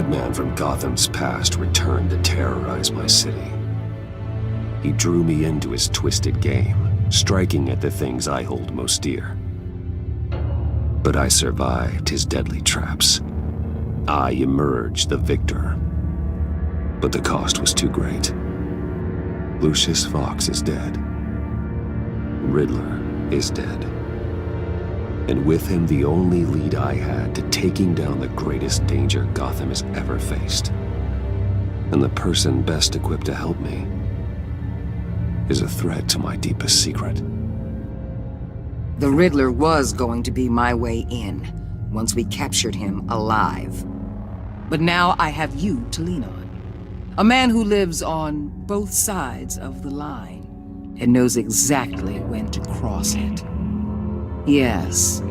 madman from Gotham's past returned to terrorize my city. He drew me into his twisted game, striking at the things I hold most dear. But I survived his deadly traps. I emerged the victor. But the cost was too great. Lucius Fox is dead. Riddler is dead. And with him the only lead I had to taking down the greatest danger Gotham has ever faced. And the person best equipped to help me is a threat to my deepest secret. The Riddler was going to be my way in, once we captured him alive. But now I have you to lean on. A man who lives on both sides of the line and knows exactly when to cross it. Yes,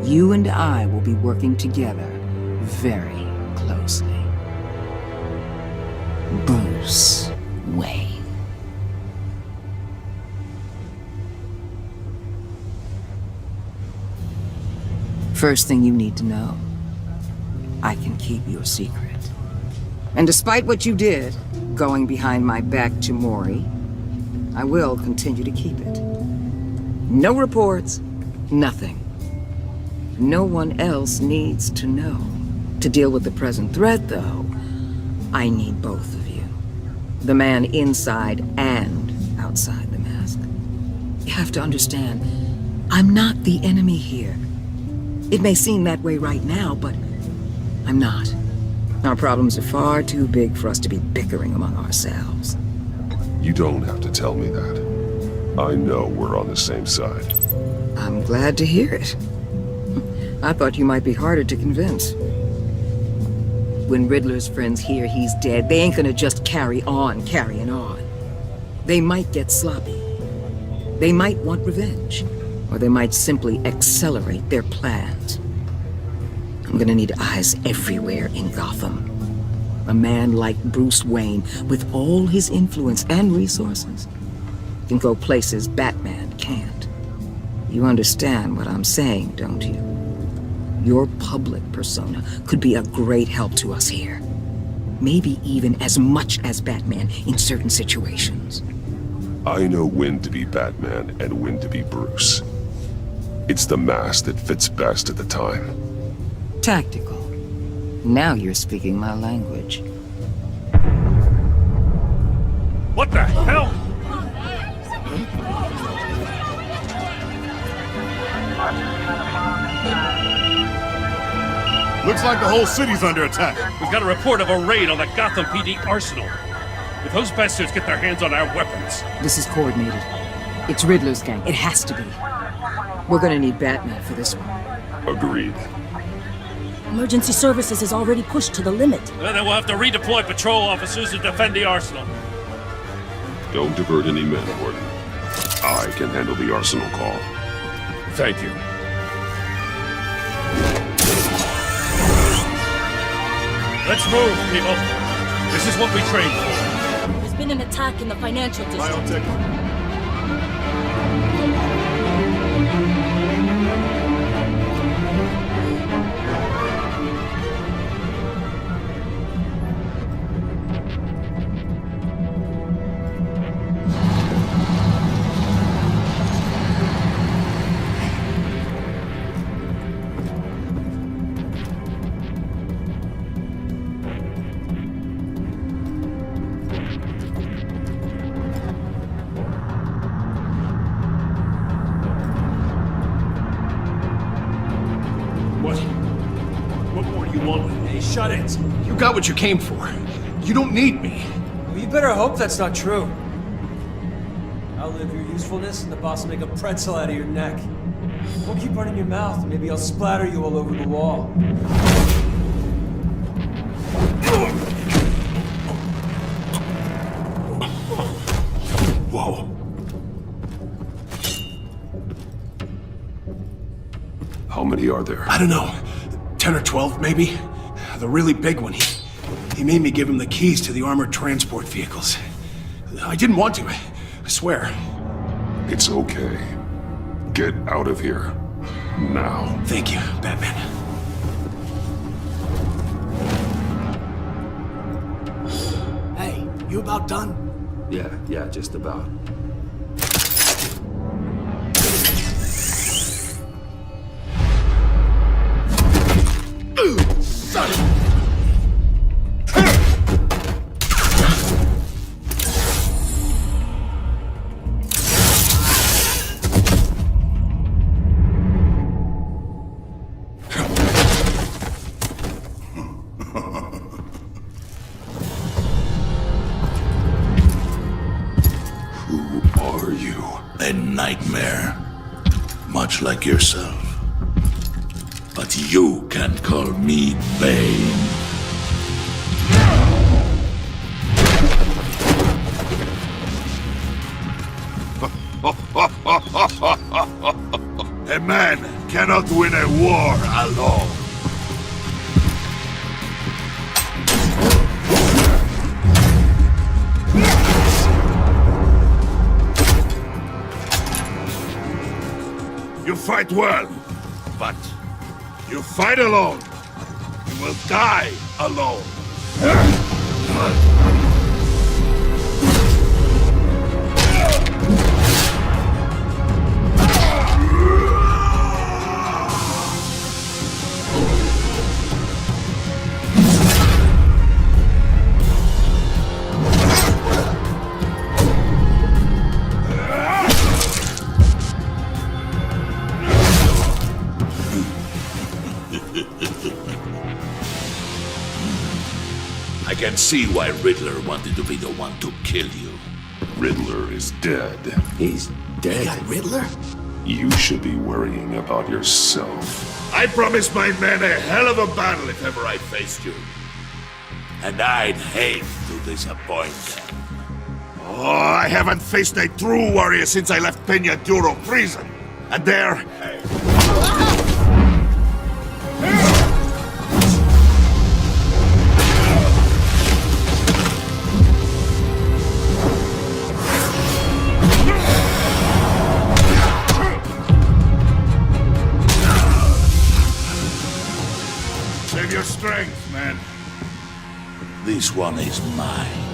you and I will be working together very closely. Bruce Wayne. First thing you need to know, I can keep your secret. And despite what you did, going behind my back to Mori, I will continue to keep it. No reports, nothing. No one else needs to know. To deal with the present threat, though, I need both of you. The man inside and outside the mask. You have to understand, I'm not the enemy here. It may seem that way right now, but I'm not. Our problems are far too big for us to be bickering among ourselves. You don't have to tell me that. I know we're on the same side. I'm glad to hear it. I thought you might be harder to convince. When Riddler's friends hear he's dead, they ain't gonna just carry on carrying on. They might get sloppy. They might want revenge. Or they might simply accelerate their plans. I'm gonna need eyes everywhere in Gotham. A man like Bruce Wayne, with all his influence and resources, can go places Batman can't. You understand what I'm saying, don't you? Your public persona could be a great help to us here. Maybe even as much as Batman in certain situations. I know when to be Batman and when to be Bruce. It's the mask that fits best at the time. Tactical. Now you're speaking my language. What the hell? Looks like the whole city's under attack. We've got a report of a raid on the Gotham PD arsenal. If those bastards get their hands on our weapons... This is coordinated. It's Riddler's gang. It has to be. We're gonna need Batman for this one. Agreed. Emergency services is already pushed to the limit. Then we'll have to redeploy patrol officers to defend the arsenal. Don't divert any men, Gordon. I can handle the arsenal call. Thank you. Let's move, people. This is what we trained for. There's been an attack in the financial district. Biotech. Shut it. You got what you came for. You don't need me. Well, you better hope that's not true. I'll live your usefulness and the boss will make a pretzel out of your neck. Don't keep running your mouth. Maybe I'll splatter you all over the wall. Whoa. How many are there? I don't know. 10 or 12, maybe? The really big one, he made me give him the keys to the armored transport vehicles. I didn't want to, I swear. It's okay. Get out of here. Now. Thank you, Batman. You about done? Yeah, just about. Who are you? A nightmare. Much like yourself. But you can't call me Bane. A man cannot win a war alone. You fight well, but you fight alone. You will die alone. I can see why Riddler wanted to be the one to kill you. Riddler is dead. He's dead. Riddler? You should be worrying about yourself. I promised my men a hell of a battle if ever I faced you. And I'd hate to disappoint them. Oh, I haven't faced a true warrior since I left Peña Duro prison. And there... Save your strength, man. This one is mine.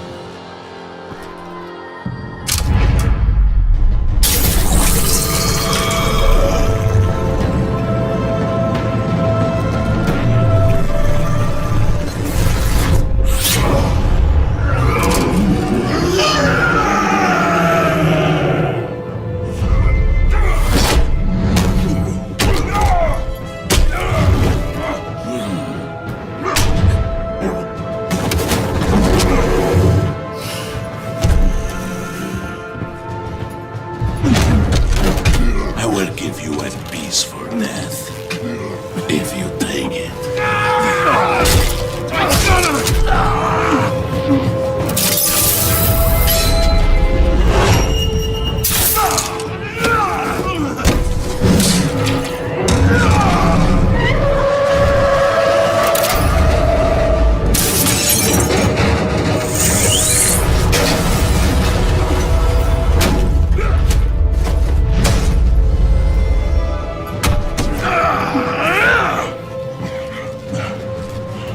I will give you a peaceful death, if you take it.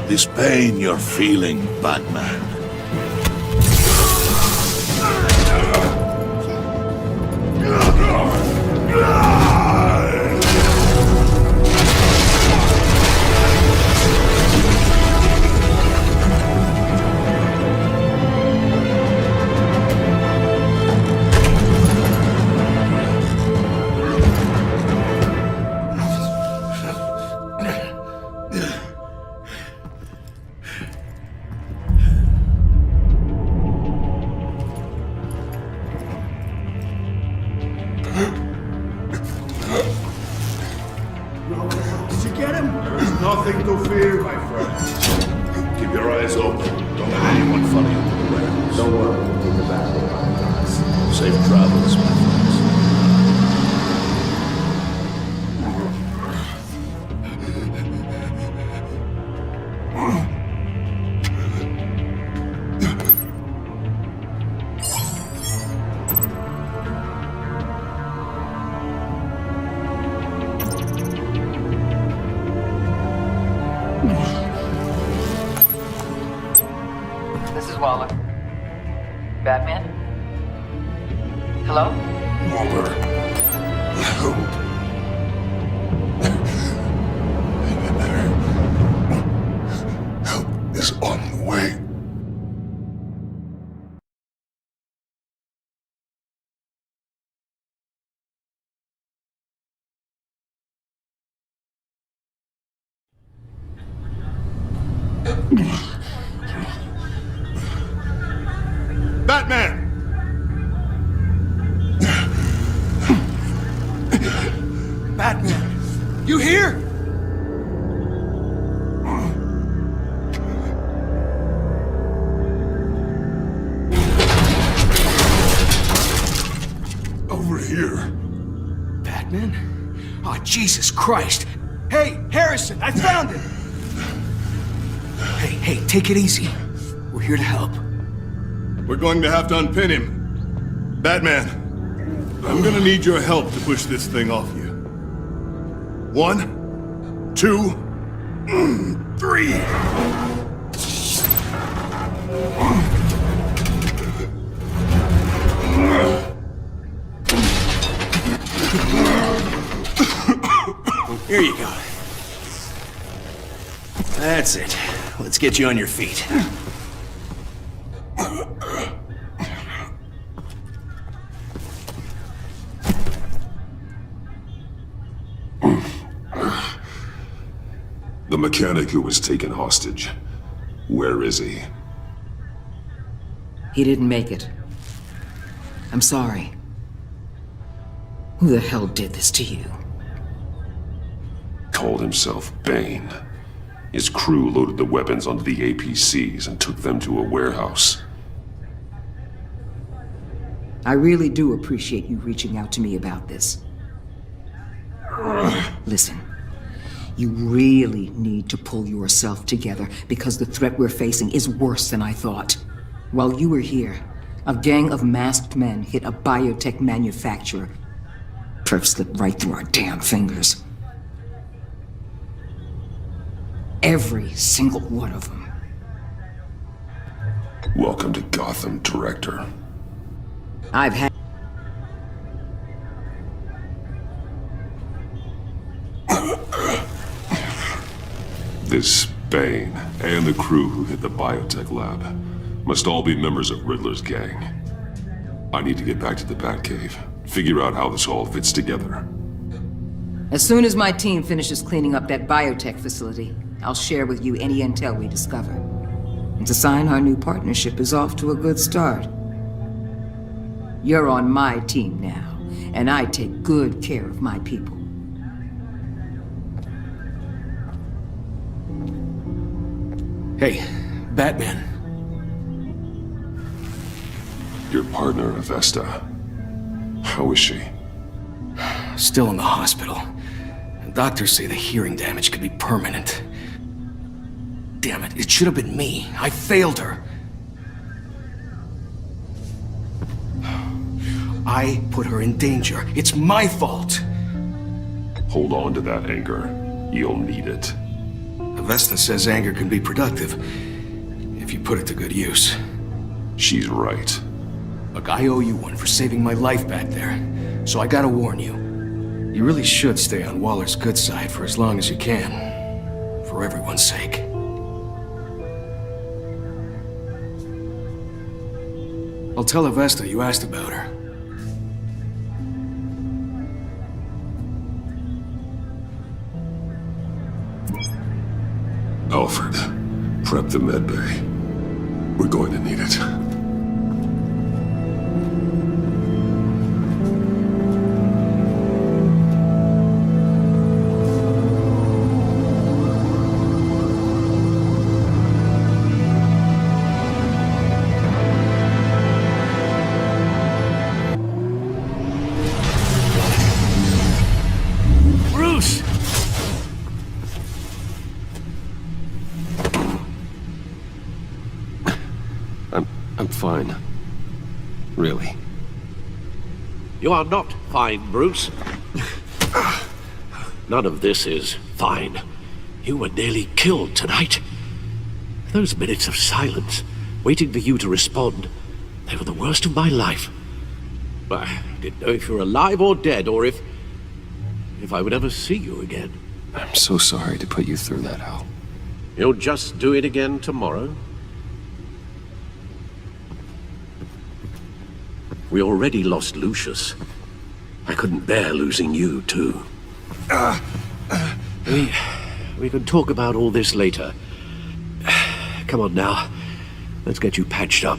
This pain you're feeling, Batman. Did you get him? There's nothing to fear, my friend. Keep your eyes open. Don't let anyone follow you to the warehouse. Don't worry, we'll keep the battle behind us. Safe travels, my friends. This is Waller. Batman? Hello? Waller. Help. Help is on the way. Batman! Batman! You here? Over here. Batman? Oh, Jesus Christ! Hey, Harrison, I found it! Hey, take it easy. We're here to help. We're going to have to unpin him. Batman, I'm gonna need your help to push this thing off you. 1, 2, 3. Here you go. That's it. Let's get you on your feet. The mechanic who was taken hostage. Where is he? He didn't make it. I'm sorry. Who the hell did this to you? Called himself Bane. His crew loaded the weapons onto the APCs and took them to a warehouse. I really do appreciate you reaching out to me about this. Listen, you really need to pull yourself together because the threat we're facing is worse than I thought. While you were here, a gang of masked men hit a biotech manufacturer. Perp slipped right through our damn fingers. Every single one of them. Welcome to Gotham, Director. I've had... This Bane and the crew who hit the biotech lab must all be members of Riddler's gang. I need to get back to the Batcave, figure out how this all fits together. As soon as my team finishes cleaning up that biotech facility, I'll share with you any intel we discover. And to sign our new partnership is off to a good start. You're on my team now, and I take good care of my people. Hey, Batman. Your partner, Avesta. How is she? Still in the hospital. Doctors say the hearing damage could be permanent. Damn it, it should have been me. I failed her. I put her in danger. It's my fault. Hold on to that anger. You'll need it. Avesta says anger can be productive, if you put it to good use. She's right. Look, I owe you one for saving my life back there, so I gotta warn you. You really should stay on Waller's good side for as long as you can. For everyone's sake. I'll tell Avesta you asked about her. Alfred, prep the medbay. We're going to need it. Bruce! I'm fine. Really. You are not fine, Bruce. None of this is fine. You were nearly killed tonight. Those minutes of silence, waiting for you to respond, They were the worst of my life. I didn't know if you were alive or dead, or if I would ever see you again. I'm so sorry to put you through that, Hal. You'll just do it again tomorrow? We already lost Lucius. I couldn't bear losing you, too. We can talk about all this later. Come on now. Let's get you patched up.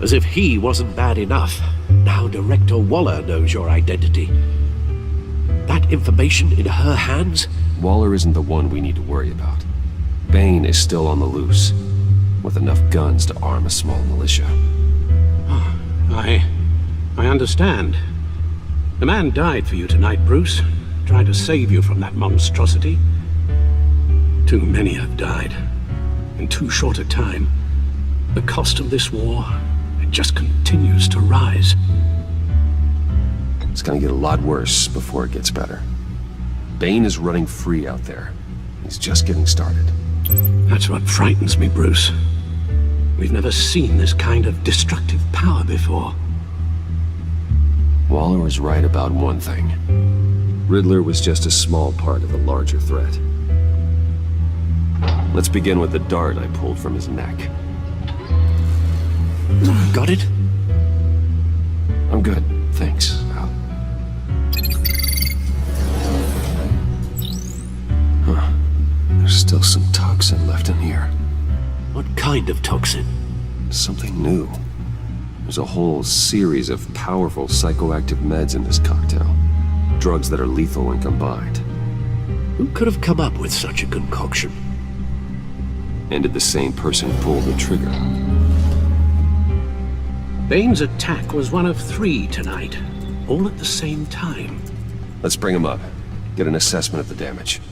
As if he wasn't bad enough, now Director Waller knows your identity. That information in her hands? Waller isn't the one we need to worry about. Bane is still on the loose, with enough guns to arm a small militia. I understand. The man died for you tonight, Bruce. Tried to save you from that monstrosity. Too many have died. In too short a time. The cost of this war, it just continues to rise. It's gonna get a lot worse before it gets better. Bane is running free out there. He's just getting started. That's what frightens me, Bruce. We've never seen this kind of destructive power before. Waller was right about one thing. Riddler was just a small part of a larger threat. Let's begin with the dart I pulled from his neck. Got it? I'm good, thanks, Al. Huh. There's still some toxin left in here. What kind of toxin? Something new. There's a whole series of powerful psychoactive meds in this cocktail. Drugs that are lethal when combined. Who could have come up with such a concoction? And did the same person pull the trigger? Bane's attack was one of 3 tonight, all at the same time. Let's bring him up. Get an assessment of the damage.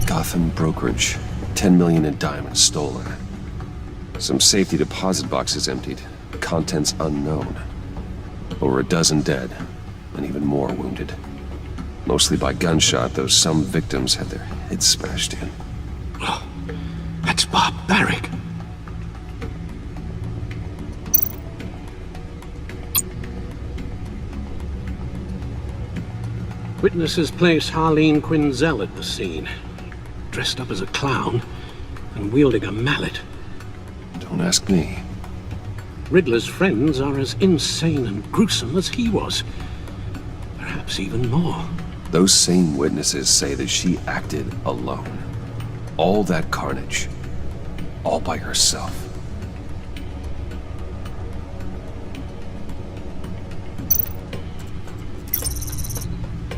Gotham brokerage. 10 million in diamonds stolen. Some safety deposit boxes emptied. Contents unknown. Over a dozen dead, and even more wounded. Mostly by gunshot, though some victims had their heads smashed in. Oh, that's barbaric. Witnesses place Harleen Quinzel at the scene, dressed up as a clown and wielding a mallet. Don't ask me. Riddler's friends are as insane and gruesome as he was. Perhaps even more. Those same witnesses say that she acted alone. All that carnage. All by herself.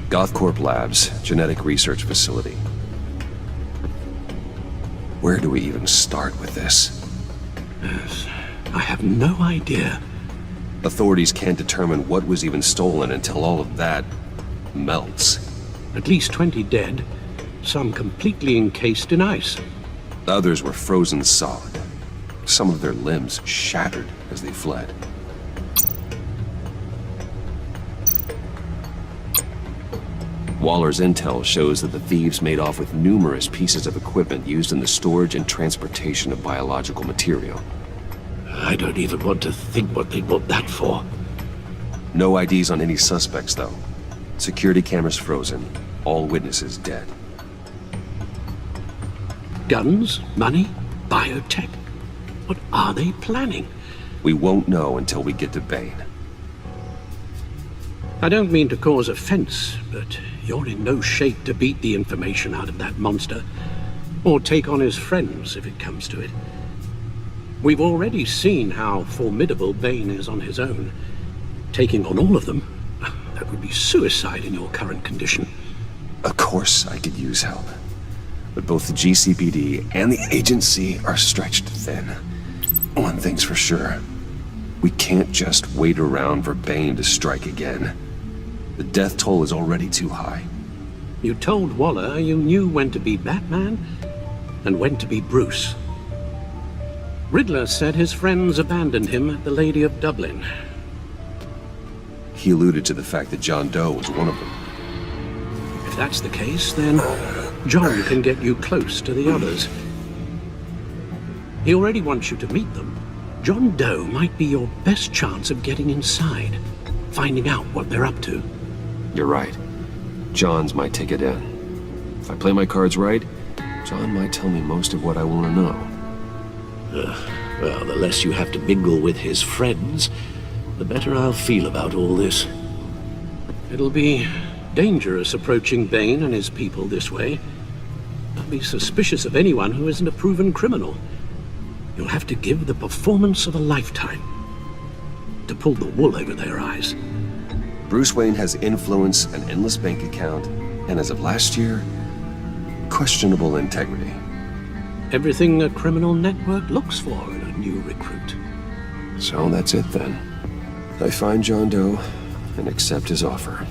Gothcorp Labs, genetic research facility. Where do we even start with this? Yes, I have no idea. Authorities can't determine what was even stolen until all of that melts. At least 20 dead, some completely encased in ice. Others were frozen solid. Some of their limbs shattered as they fled. Waller's intel shows that the thieves made off with numerous pieces of equipment used in the storage and transportation of biological material. I don't even want to think what they want that for. No IDs on any suspects, though. Security cameras frozen. All witnesses dead. Guns, money, biotech. What are they planning? We won't know until we get to Bane. I don't mean to cause offense, but you're in no shape to beat the information out of that monster, or take on his friends if it comes to it. We've already seen how formidable Bane is on his own. Taking on all of them, that would be suicide in your current condition. Of course I could use help. But both the GCPD and the agency are stretched thin. One thing's for sure. We can't just wait around for Bane to strike again. The death toll is already too high. You told Waller you knew when to be Batman and when to be Bruce. Riddler said his friends abandoned him at the Lady of Dublin. He alluded to the fact that John Doe was one of them. If that's the case, then John can get you close to the others. He already wants you to meet them. John Doe might be your best chance of getting inside, finding out what they're up to. You're right. John's my ticket in. If I play my cards right, John might tell me most of what I want to know. Well, the less you have to mingle with his friends, the better I'll feel about all this. It'll be dangerous approaching Bane and his people this way. I'll be suspicious of anyone who isn't a proven criminal. You'll have to give the performance of a lifetime to pull the wool over their eyes. Bruce Wayne has influence, an endless bank account, and as of last year, questionable integrity. Everything a criminal network looks for in a new recruit. So that's it then. I find John Doe and accept his offer.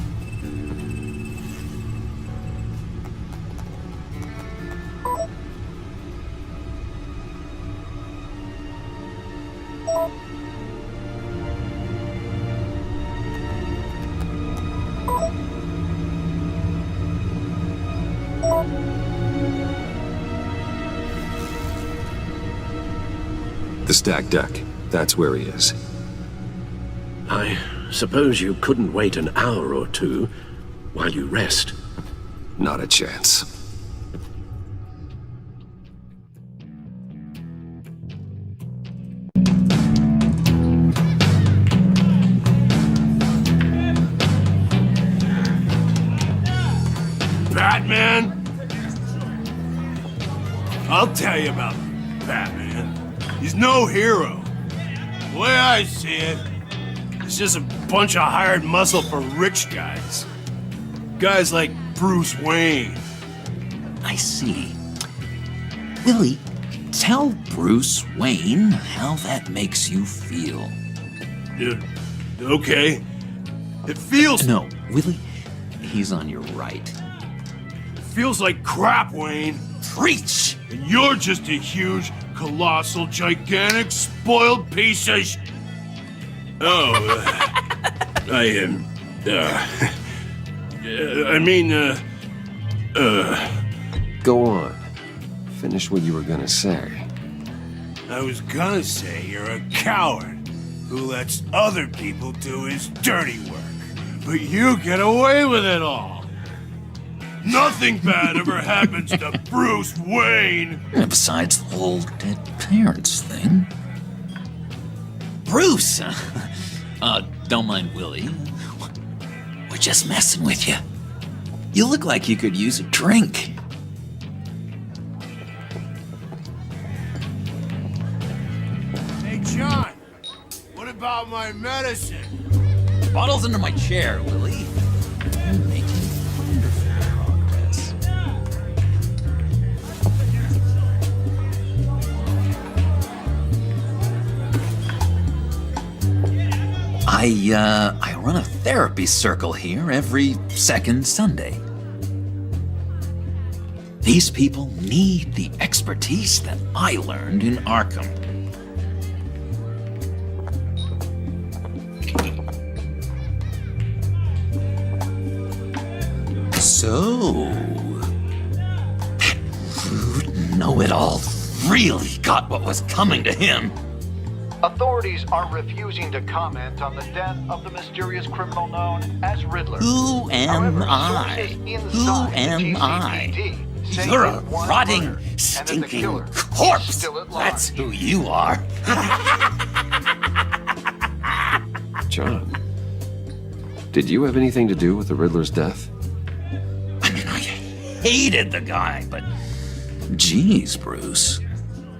The stacked deck. That's where he is. I suppose you couldn't wait an hour or two while you rest. Not a chance. Batman? I'll tell you about Batman. He's no hero. The way I see it, he's just a bunch of hired muscle for rich guys. Guys like Bruce Wayne. I see. Willie, tell Bruce Wayne how that makes you feel. Okay. It feels... No, Willie, he's on your right. It feels like crap, Wayne. Preach! And you're just a huge, colossal, gigantic, spoiled piece of Go on. Finish what you were gonna say. I was gonna say you're a coward who lets other people do his dirty work. But you get away with it all. Nothing bad ever happens to Bruce Wayne. And besides the whole dead parents thing. Bruce! Don't mind Willie. We're just messing with you. You look like you could use a drink. Hey, John. What about my medicine? Bottle's under my chair, Willie. You're making wonderful progress. I run a therapy circle here every second Sunday. These people need the expertise that I learned in Arkham. So, that rude know-it-all really got what was coming to him. Authorities are refusing to comment on the death of the mysterious criminal known as Riddler. Who am I? Who am I? You're a rotting, stinking corpse. That's who you are. John, did you have anything to do with the Riddler's death? I mean, I hated the guy, but geez, Bruce,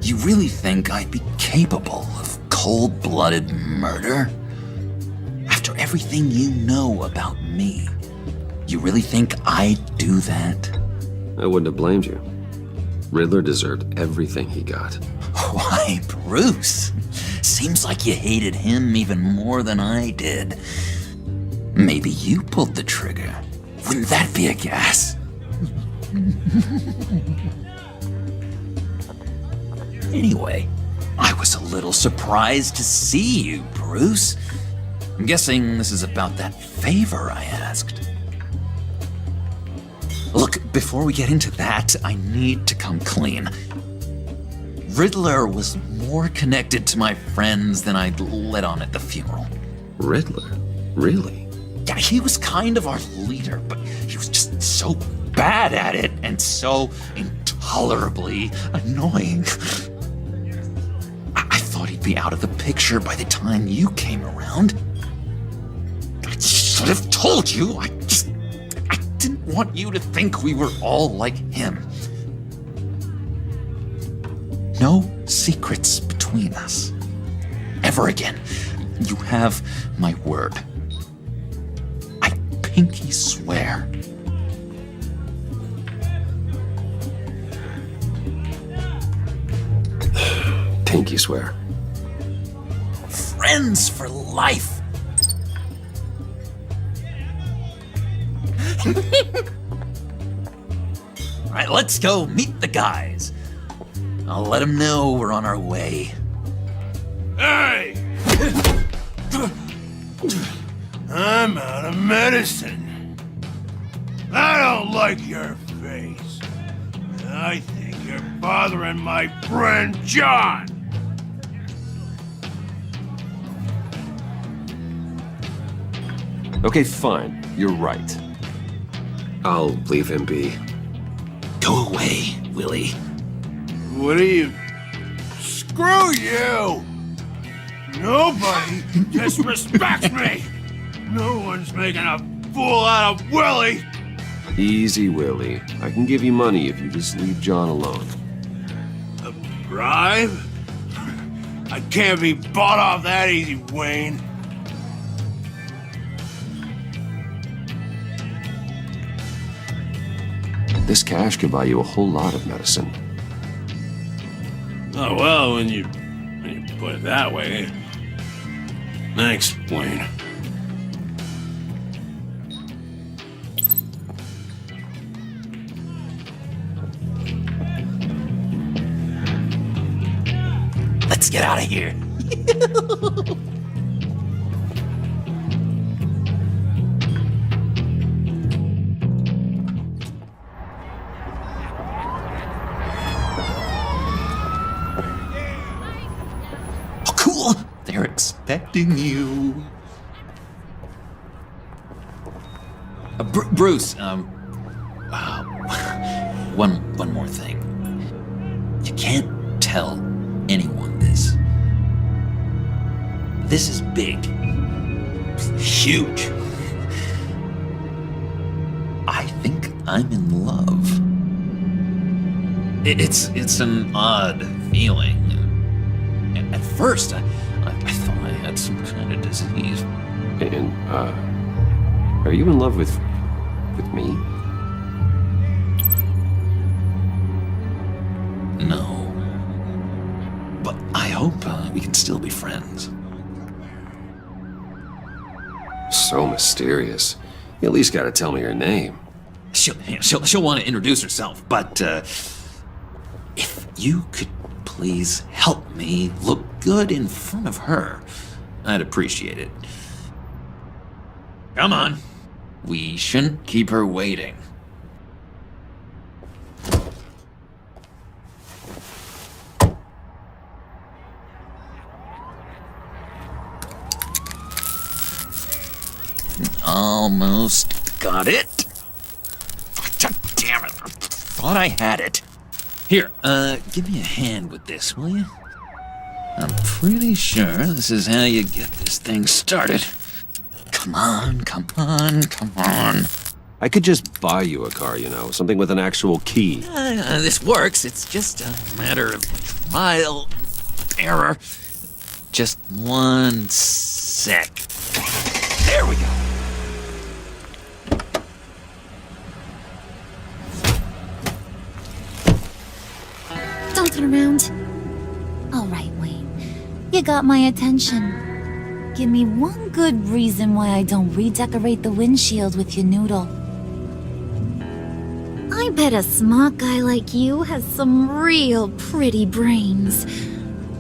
you really think I'd be capable of cold-blooded murder? After everything you know about me, you really think I'd do that? I wouldn't have blamed you. Riddler deserved everything he got. Why, Bruce? Seems like you hated him even more than I did. Maybe you pulled the trigger. Wouldn't that be a gas? Anyway, I was a little surprised to see you, Bruce. I'm guessing this is about that favor I asked. Look, before we get into that, I need to come clean. Riddler was more connected to my friends than I'd let on at the funeral. Riddler? Really? Yeah, he was kind of our leader, but he was just so bad at it and so intolerably annoying. I thought he'd be out of the picture by the time you came around. I should have told you. I didn't want you to think we were all like him. No secrets between us. Ever again. You have my word. I pinky swear. Pinky swear. Friends for life. All right, let's go meet the guys. I'll let them know we're on our way. Hey! I'm out of medicine. I don't like your face. I think you're bothering my friend John. Okay, fine. You're right. I'll leave him be. Go away, Willie. What are you? Screw you! Nobody disrespects me! No one's making a fool out of Willie! Easy, Willie. I can give you money if you just leave John alone. A bribe? I can't be bought off that easy, Wayne. This cash could buy you a whole lot of medicine. Oh, well, when you put it that way. Thanks, Wayne. Let's get out of here. Oh, cool. They're expecting you. Bruce, one more thing. You can't tell anyone this. This is big. Huge. I think I'm in love. It's an odd feeling. At first, I thought I had some kind of disease. And, are you in love with me? No. But I hope we can still be friends. So mysterious. You at least gotta tell me her name. She'll want to introduce herself, but if you could please help me look good in front of her, I'd appreciate it. Come on. We shouldn't keep her waiting. Almost got it. God damn it. I thought I had it. Here, give me a hand with this, will you? I'm pretty sure this is how you get this thing started. Come on, come on, come on. I could just buy you a car, you know, something with an actual key. This works. It's just a matter of trial and error. Just one sec. There we go. Don't turn around. All right, Wayne. You got my attention. Give me one good reason why I don't redecorate the windshield with your noodle. I bet a smart guy like you has some real pretty brains.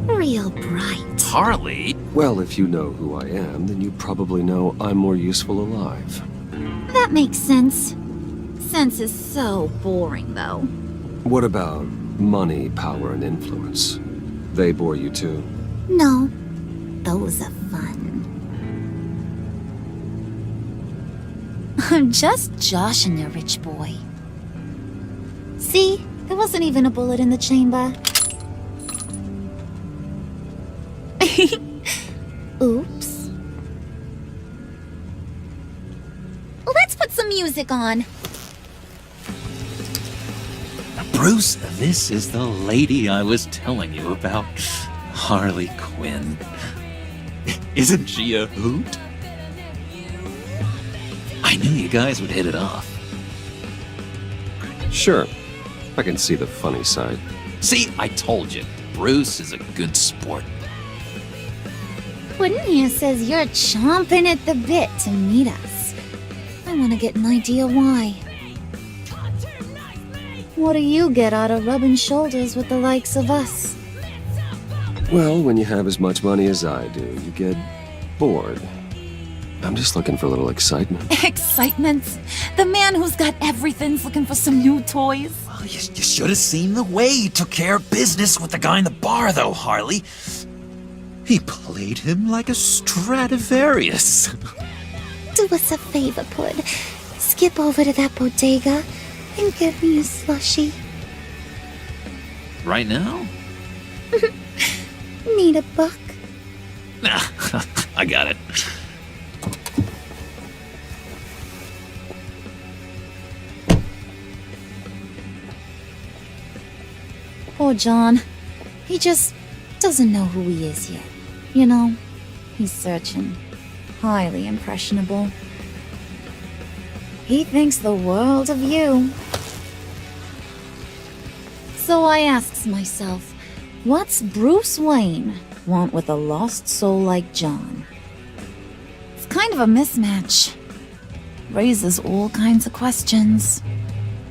Real bright. Harley? Well, if you know who I am, then you probably know I'm more useful alive. That makes sense. Sense is so boring, though. What about money, power, and influence? They bore you too? No, those are fun. I'm just joshing you, rich boy. See, there wasn't even a bullet in the chamber. Oops. Let's put some music on. Bruce, this is the lady I was telling you about. Harley Quinn. Isn't she a hoot? I knew you guys would hit it off. Sure. I can see the funny side. See, I told you. Bruce is a good sport. Puddin' here says you're chomping at the bit to meet us. I want to get an idea why. What do you get out of rubbing shoulders with the likes of us? Well, when you have as much money as I do, you get bored. I'm just looking for a little excitement. Excitement? The man who's got everything's looking for some new toys. Well, you should have seen the way he took care of business with the guy in the bar, though, Harley. He played him like a Stradivarius. Do us a favor, Pud. Skip over to that bodega and get me a slushie. Right now? Need a buck? Nah, I got it. Poor John. He just doesn't know who he is yet. You know, he's searching. Highly impressionable. He thinks the world of you. So I asks myself, what's Bruce Wayne want with a lost soul like John? It's kind of a mismatch. Raises all kinds of questions.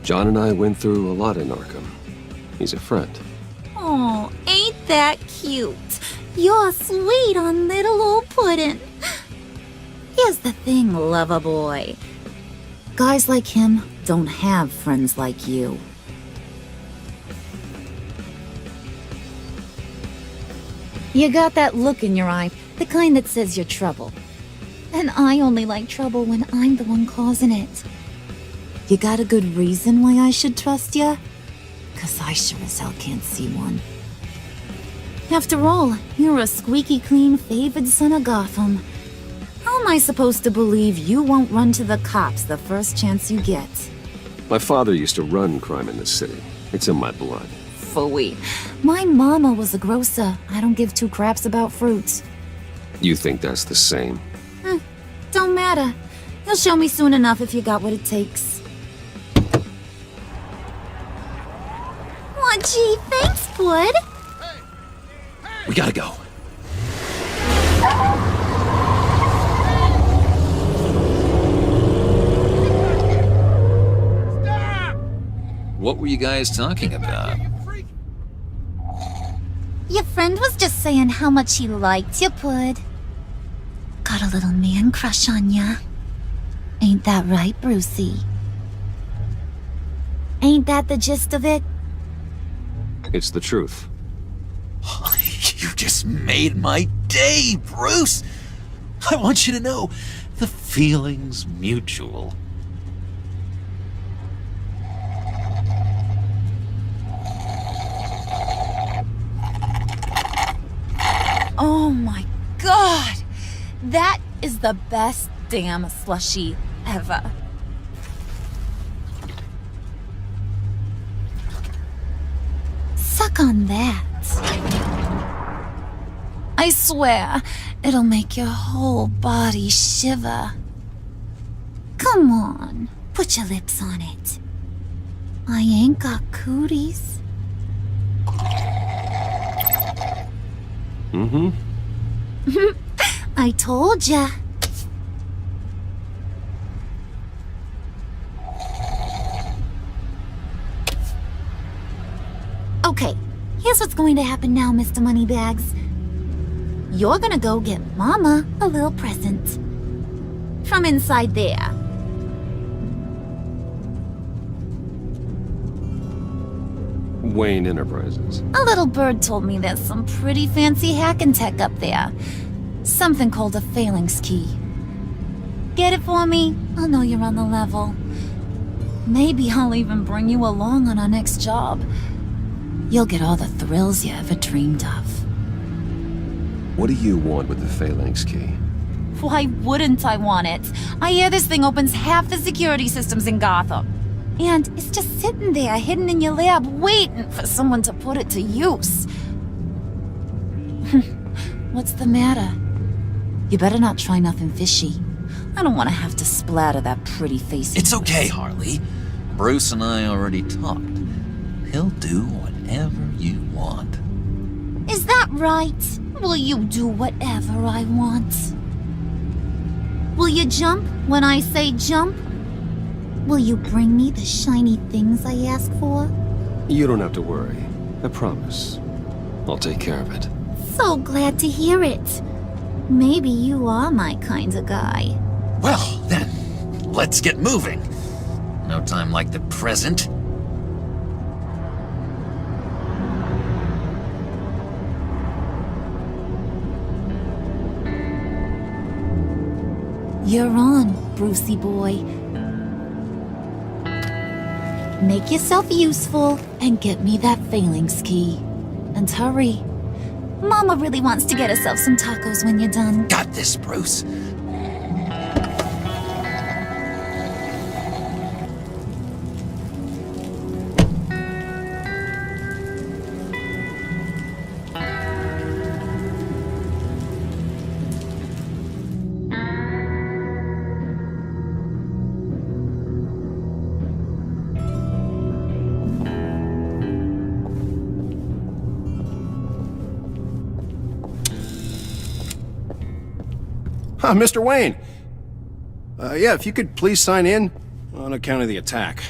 John and I went through a lot in Arkham. He's a friend. Oh, ain't that cute? You're sweet on little old Puddin'. Here's the thing, lover boy. Guys like him don't have friends like you. You got that look in your eye, the kind that says you're trouble. And I only like trouble when I'm the one causing it. You got a good reason why I should trust you? 'Cause I sure as hell can't see one. After all, you're a squeaky clean favored son of Gotham. How am I supposed to believe you won't run to the cops the first chance you get? My father used to run crime in this city. It's in my blood. Phooey. My mama was a grocer. I don't give two craps about fruits. You think that's the same? Don't matter. You'll show me soon enough if you got what it takes. Aw, gee, thanks, Bud. We gotta go. What were you guys talking about? Your friend was just saying how much he liked you, Bud. Got a little man crush on ya. Ain't that right, Brucey? Ain't that the gist of it? It's the truth. You just made my day, Bruce! I want you to know, the feeling's mutual. Oh my god! That is the best damn slushie ever. Suck on that. I swear, it'll make your whole body shiver. Come on, put your lips on it. I ain't got cooties. Mm-hmm. I told ya. Okay, Here's what's going to happen now, Mr. Moneybags. You're gonna go get Mama a little present. From inside there. Wayne Enterprises. A little bird told me there's some pretty fancy hacking tech up there. Something called a phalanx key. Get it for me? I'll know you're on the level. Maybe I'll even bring you along on our next job. You'll get all the thrills you ever dreamed of. What do you want with the phalanx key? Why wouldn't I want it? I hear this thing opens half the security systems in Gotham. And it's just sitting there, hidden in your lab, waiting for someone to put it to use. What's the matter? You better not try nothing fishy. I don't want to have to splatter that pretty face. It's okay, Harley. Bruce and I already talked. He'll do whatever you want. Is that right? Will you do whatever I want? Will you jump when I say jump? Will you bring me the shiny things I ask for? You don't have to worry. I promise. I'll take care of it. So glad to hear it. Maybe you are my kind of guy. Well, then, let's get moving. No time like the present. You're on, Brucey boy. Make yourself useful and get me that phalanx key. And hurry. Mama really wants to get herself some tacos when you're done. Got this, Bruce. Mr. Wayne. Yeah, if you could please sign in on account of the attack.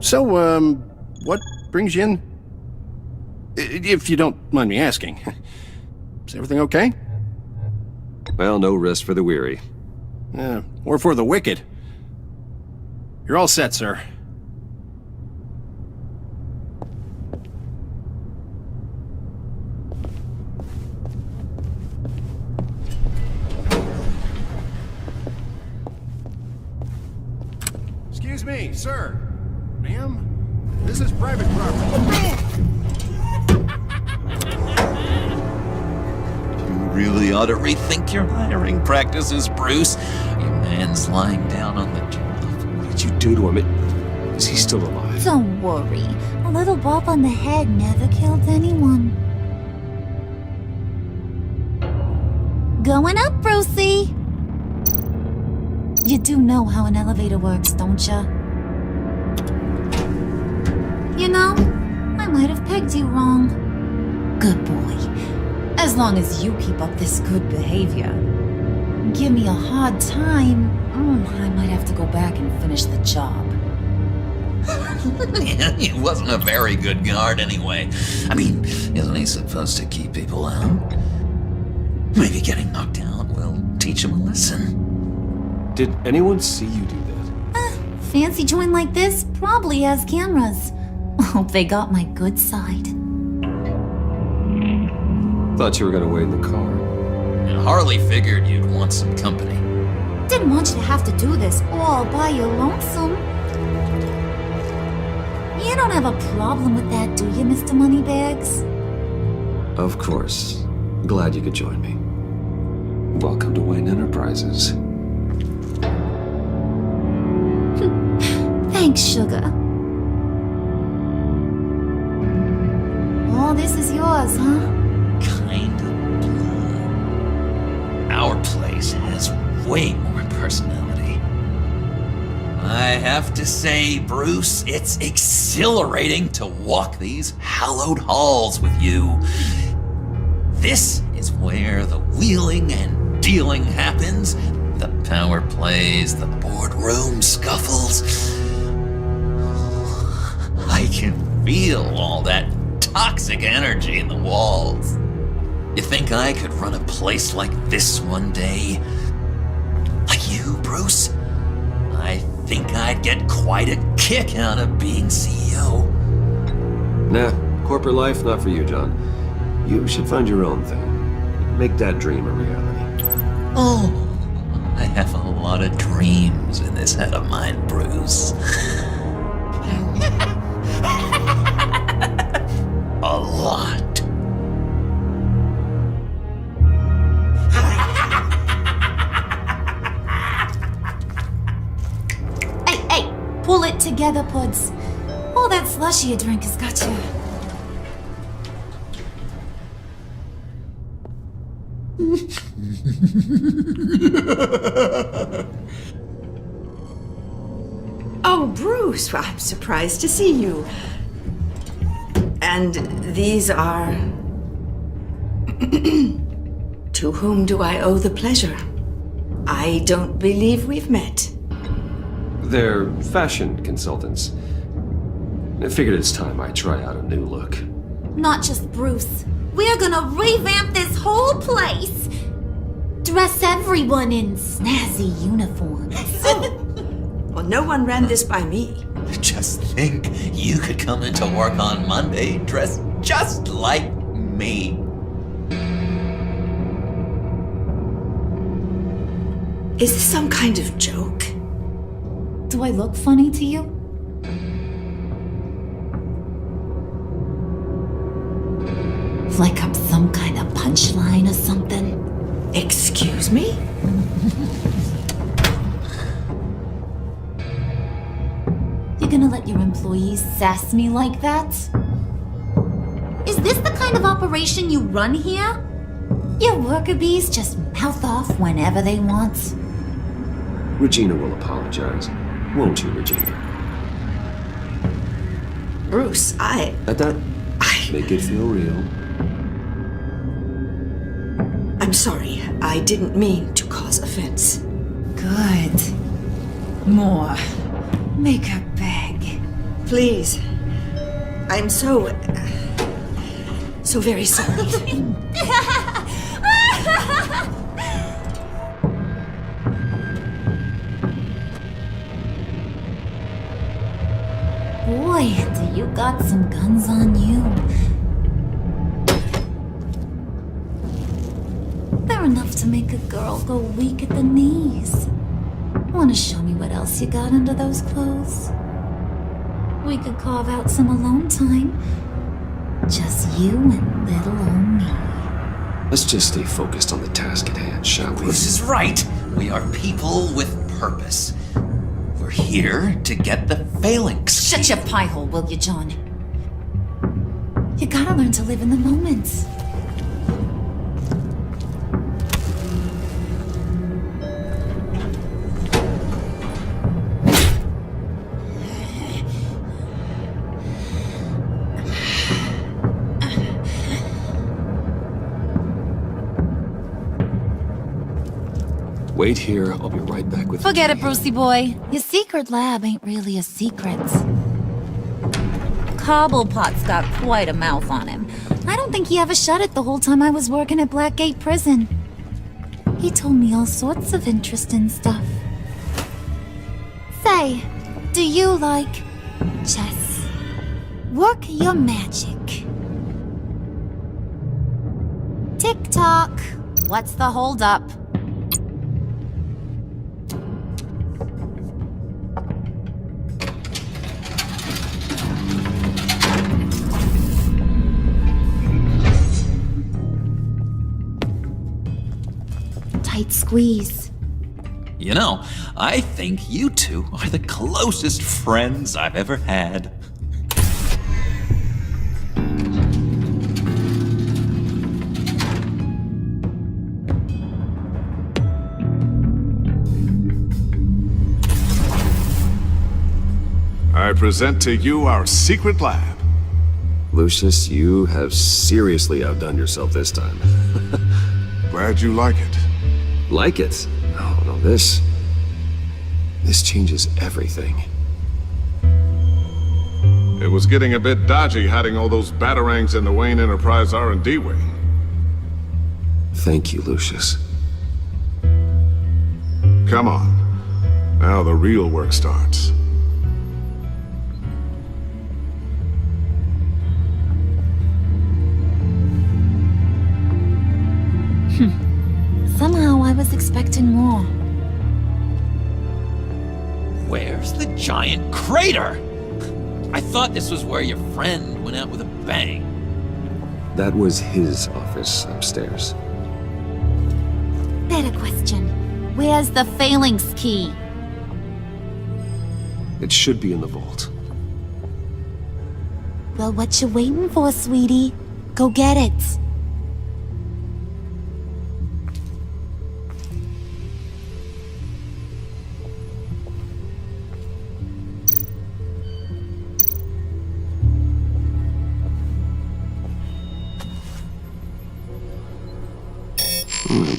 So, what brings you in? If you don't mind me asking. Is everything okay? Well, no rest for the weary. Or for the wicked. You're all set, sir. Excuse me, sir. Ma'am? This is private property. You really ought to rethink your hiring practices, Bruce. Your man's lying down on the job. What did you do to him? Is he still alive? Don't worry. A little bump on the head never killed anyone. Going up, Brucey! You do know how an elevator works, don't ya? You know, I might have pegged you wrong. Good boy. As long as you keep up this good behavior. Give me a hard time, I might have to go back and finish the job. He wasn't a very good guard anyway. I mean, isn't he supposed to keep people out? Maybe getting knocked out will teach him a lesson. Did anyone see you do that? Fancy joint like this probably has cameras. Hope they got my good side. Thought you were gonna wait in the car. And Harley figured you'd want some company. Didn't want you to have to do this all by your lonesome. You don't have a problem with that, do you, Mr. Moneybags? Of course. Glad you could join me. Welcome to Wayne Enterprises. Thanks, sugar. All this is yours, huh? Kind of blood. Our place has way more personality. I have to say, Bruce, it's exhilarating to walk these hallowed halls with you. This is where the wheeling and dealing happens. the power plays, the boardroom scuffles. I can feel all that toxic energy in the walls. You think I could run a place like this one day? Like you, Bruce? I think I'd get quite a kick out of being CEO. Nah, corporate life, not for you, John. You should find your own thing. Make that dream a reality. Oh, I have a lot of dreams in this head of mine, Bruce. A lot. Hey, pull it together, Puds. All that slushy you drink has got you. Oh, Bruce, well, I'm surprised to see you. And these are... To whom do I owe the pleasure? I don't believe we've met. They're fashion consultants. I figured it's time I try out a new look. Not just Bruce. We're gonna revamp this whole place. Dress everyone in snazzy uniforms. Well, no one ran this by me. Just think, you could come into work on Monday dressed just like me. Is this some kind of joke? Do I look funny to you? Like I'm some kind of punchline or something? Excuse me? You gonna let your employees sass me like that? Is this the kind of operation you run here? Your worker bees just mouth off whenever they want. Regina will apologize. Won't you, Regina? Bruce, At that, make it feel real. I'm sorry. I didn't mean to cause offense. Good. More. Make her beg. Please. I'm so very sorry. Boy, do you got some guns on you. They're enough to make a girl go weak at the knees. Wanna show me what else you got under those clothes? We could carve out some alone time. Just you and little old me. Let's just stay focused on the task at hand, shall we? Bruce is right. We are people with purpose. We're here to get the phalanx. Shut your pie hole, will you, John? You gotta learn to live in the moment. Wait here, I'll be right back with Forget it, Brucey boy. Your secret lab ain't really a secret. Cobblepot's got quite a mouth on him. I don't think he ever shut it the whole time I was working at Blackgate Prison. He told me all sorts of interesting stuff. Say, do you like chess? Work your magic. Tick-tock. What's the holdup? Tight squeeze. You know, I think you two are the closest friends I've ever had. I present to you our secret lab. Lucius, you have seriously outdone yourself this time. Glad you like it. Like it? Oh, no, This changes everything. It was getting a bit dodgy hiding all those batarangs in the Wayne Enterprise R&D wing. Thank you, Lucius. Come on. Now the real work starts. Somehow I was expecting more. Where's the giant crater? I thought this was where your friend went out with a bang. That was his office upstairs. Better question. Where's the Phalanx key? It should be in the vault. Well, what you waiting for, sweetie? Go get it.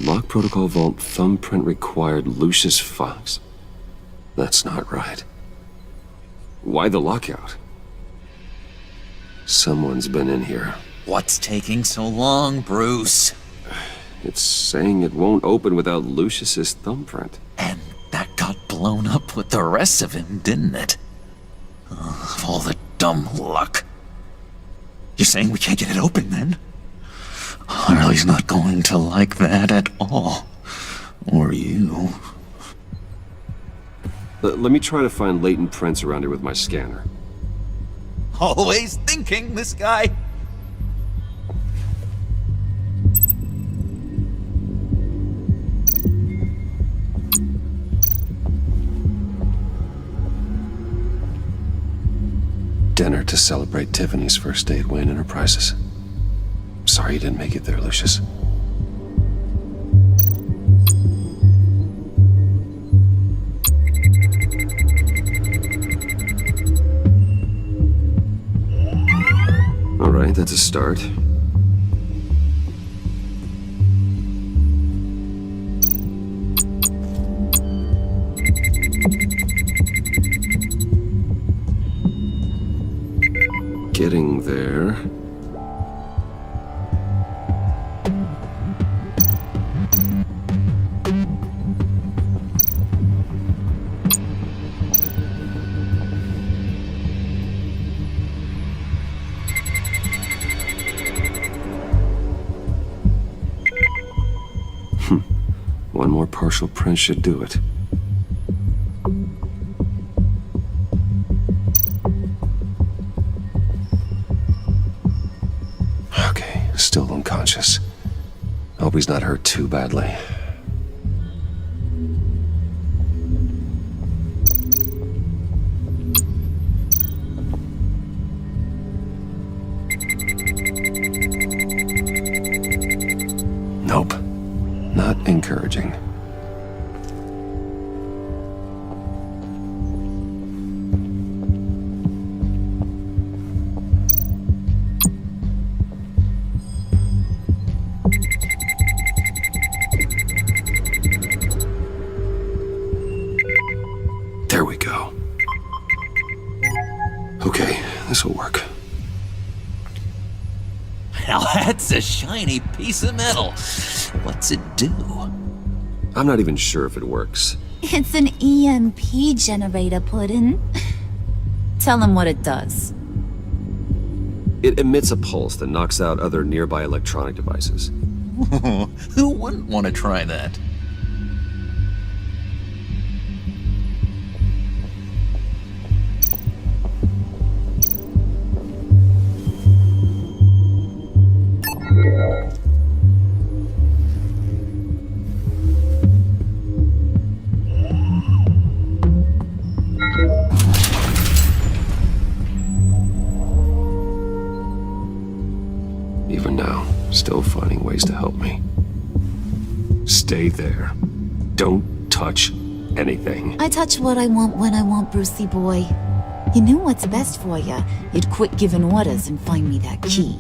Lock protocol vault thumbprint required Lucius Fox. That's not right. Why the lockout? Someone's been in here. What's taking so long, Bruce? It's saying it won't open without Lucius's thumbprint. And that got blown up with the rest of him, didn't it? All the dumb luck. You're saying we can't get it open, then? Harley's not going to like that at all. Or you. Let me try to find latent prints around here with my scanner. Always thinking, this guy. Dinner to celebrate Tiffany's first day at Wayne Enterprises. Sorry you didn't make it there, Lucius. All right, that's a start. Getting there. One more partial print should do it. Okay, still unconscious. Hope he's not hurt too badly. Nope. Not encouraging. There we go. Okay, this'll work. Now that's a shiny piece of metal. What's it do? I'm not even sure if it works. It's an EMP generator, Puddin'. Tell him what it does. It emits a pulse that knocks out other nearby electronic devices. Who wouldn't want to try that? Even now, still finding ways to help me. Stay there. Don't touch anything. I touch what I want when I want, Brucey boy. You knew what's best for you. You'd quit giving orders and find me that key.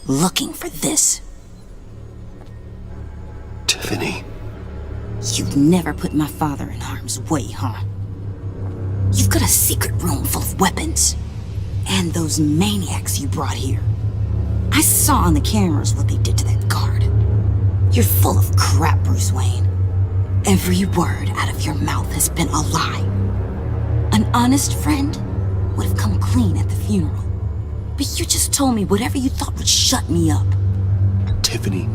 looking for this. Tiffany. You'd never put my father in harm's way, huh? You've got a secret room full of weapons. And those maniacs you brought here. I saw on the cameras what they did to that guard. You're full of crap, Bruce Wayne. Every word out of your mouth has been a lie. An honest friend would have come clean at the funeral. But you just told me whatever you thought would shut me up. Tiffany,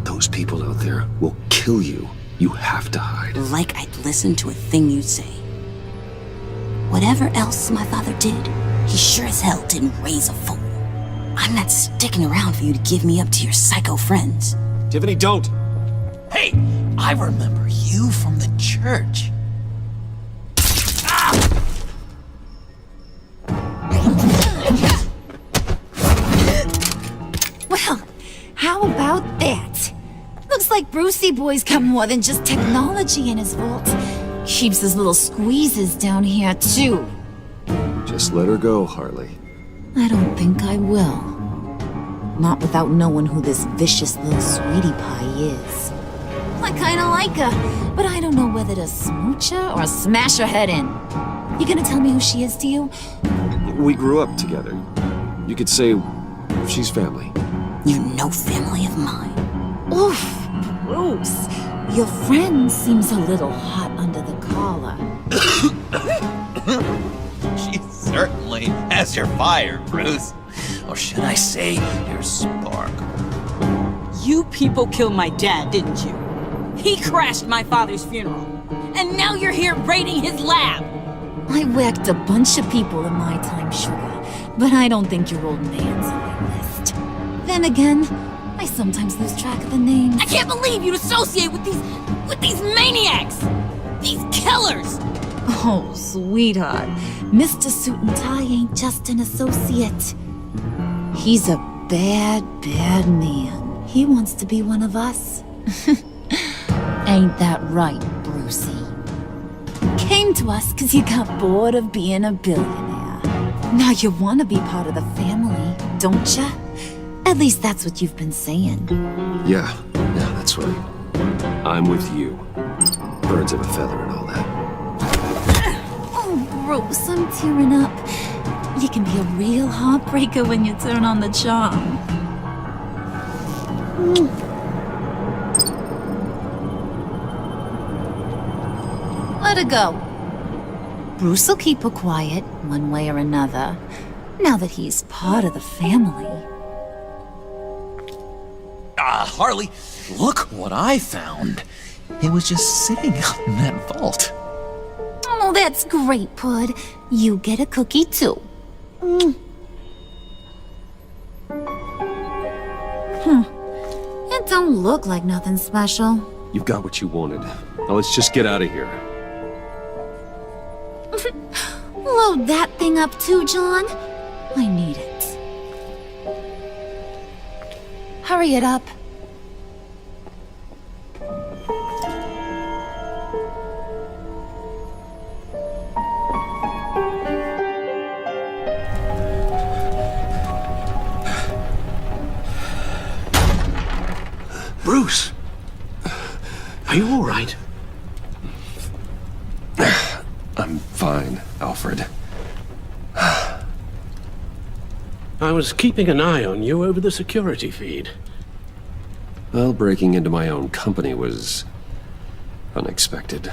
those people out there will kill you. You have to hide. Like I'd listen to a thing you say. Whatever else my father did, he sure as hell didn't raise a fool. I'm not sticking around for you to give me up to your psycho friends. Tiffany, don't! Hey, I remember you from the church. Well, how about that? Looks like Brucey Boy's got more than just technology in his vault. Keeps his little squeezes down here, too. Just let her go, Harley. I don't think I will. Not without knowing who this vicious little sweetie pie is. I kinda like her, but I don't know whether to smooch her or smash her head in. You gonna tell me who she is to you? We grew up together. You could say she's family. You're no family of mine. Oof, Bruce. Your friend seems a little hot under the collar. She certainly has your fire, Bruce. Or should I say, your spark. You people killed my dad, didn't you? He crashed my father's funeral. And now you're here raiding his lab. I whacked a bunch of people in my time, sugar, but I don't think your old man's on my list. Then again, I sometimes lose track of the names. I can't believe you'd associate with these maniacs! These killers! Oh, sweetheart, Mr. Suit and Tie ain't just an associate. He's a bad, bad man. He wants to be one of us. Ain't that right, Brucey? Came to us because you got bored of being a billionaire. Now you want to be part of the family, don't ya? At least that's what you've been saying. Yeah, that's right. I'm with you. Birds of a feather and all that. Oh, Bruce, I'm tearing up. You can be a real heartbreaker when you turn on the charm. Let her go. Bruce will keep her quiet, one way or another, now that he's part of the family. Harley, look what I found. It was just sitting out in that vault. Oh, that's great, Pud. You get a cookie, too. It don't look like nothing special. You've got what you wanted. Now let's just get out of here. Load that thing up too, John. I need it. Hurry it up. Bruce! Are you all right? I'm fine, Alfred. I was keeping an eye on you over the security feed. Well, breaking into my own company was unexpected.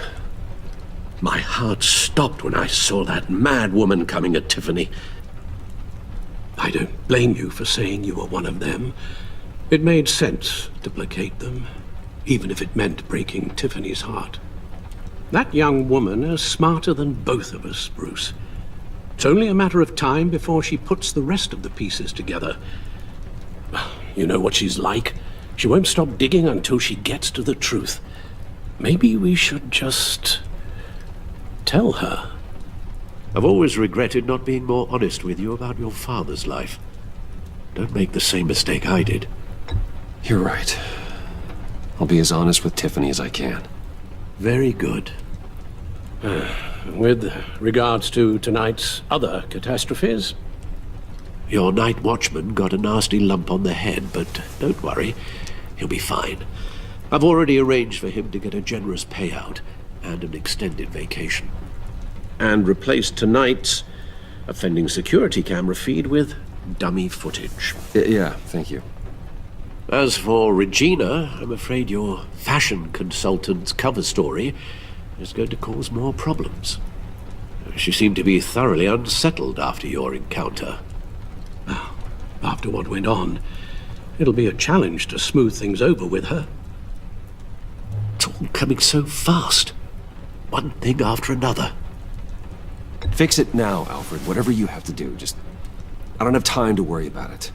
My heart stopped when I saw that mad woman coming at Tiffany. I don't blame you for saying you were one of them. It made sense to placate them, even if it meant breaking Tiffany's heart. That young woman is smarter than both of us, Bruce. It's only a matter of time before she puts the rest of the pieces together. You know what she's like. She won't stop digging until she gets to the truth. Maybe we should just tell her. I've always regretted not being more honest with you about your father's life. Don't make the same mistake I did. You're right. I'll be as honest with Tiffany as I can. Very good. With regards to tonight's other catastrophes, Your night watchman got a nasty lump on the head, but don't worry, he'll be fine. I've already arranged for him to get a generous payout and an extended vacation. And replaced tonight's offending security camera feed with dummy footage. Yeah, thank you. As for Regina, I'm afraid your fashion consultant's cover story is going to cause more problems. She seemed to be thoroughly unsettled after your encounter. After what went on, it'll be a challenge to smooth things over with her. It's all coming so fast. One thing after another. Fix it now, Alfred. Whatever you have to do. Just... I don't have time to worry about it.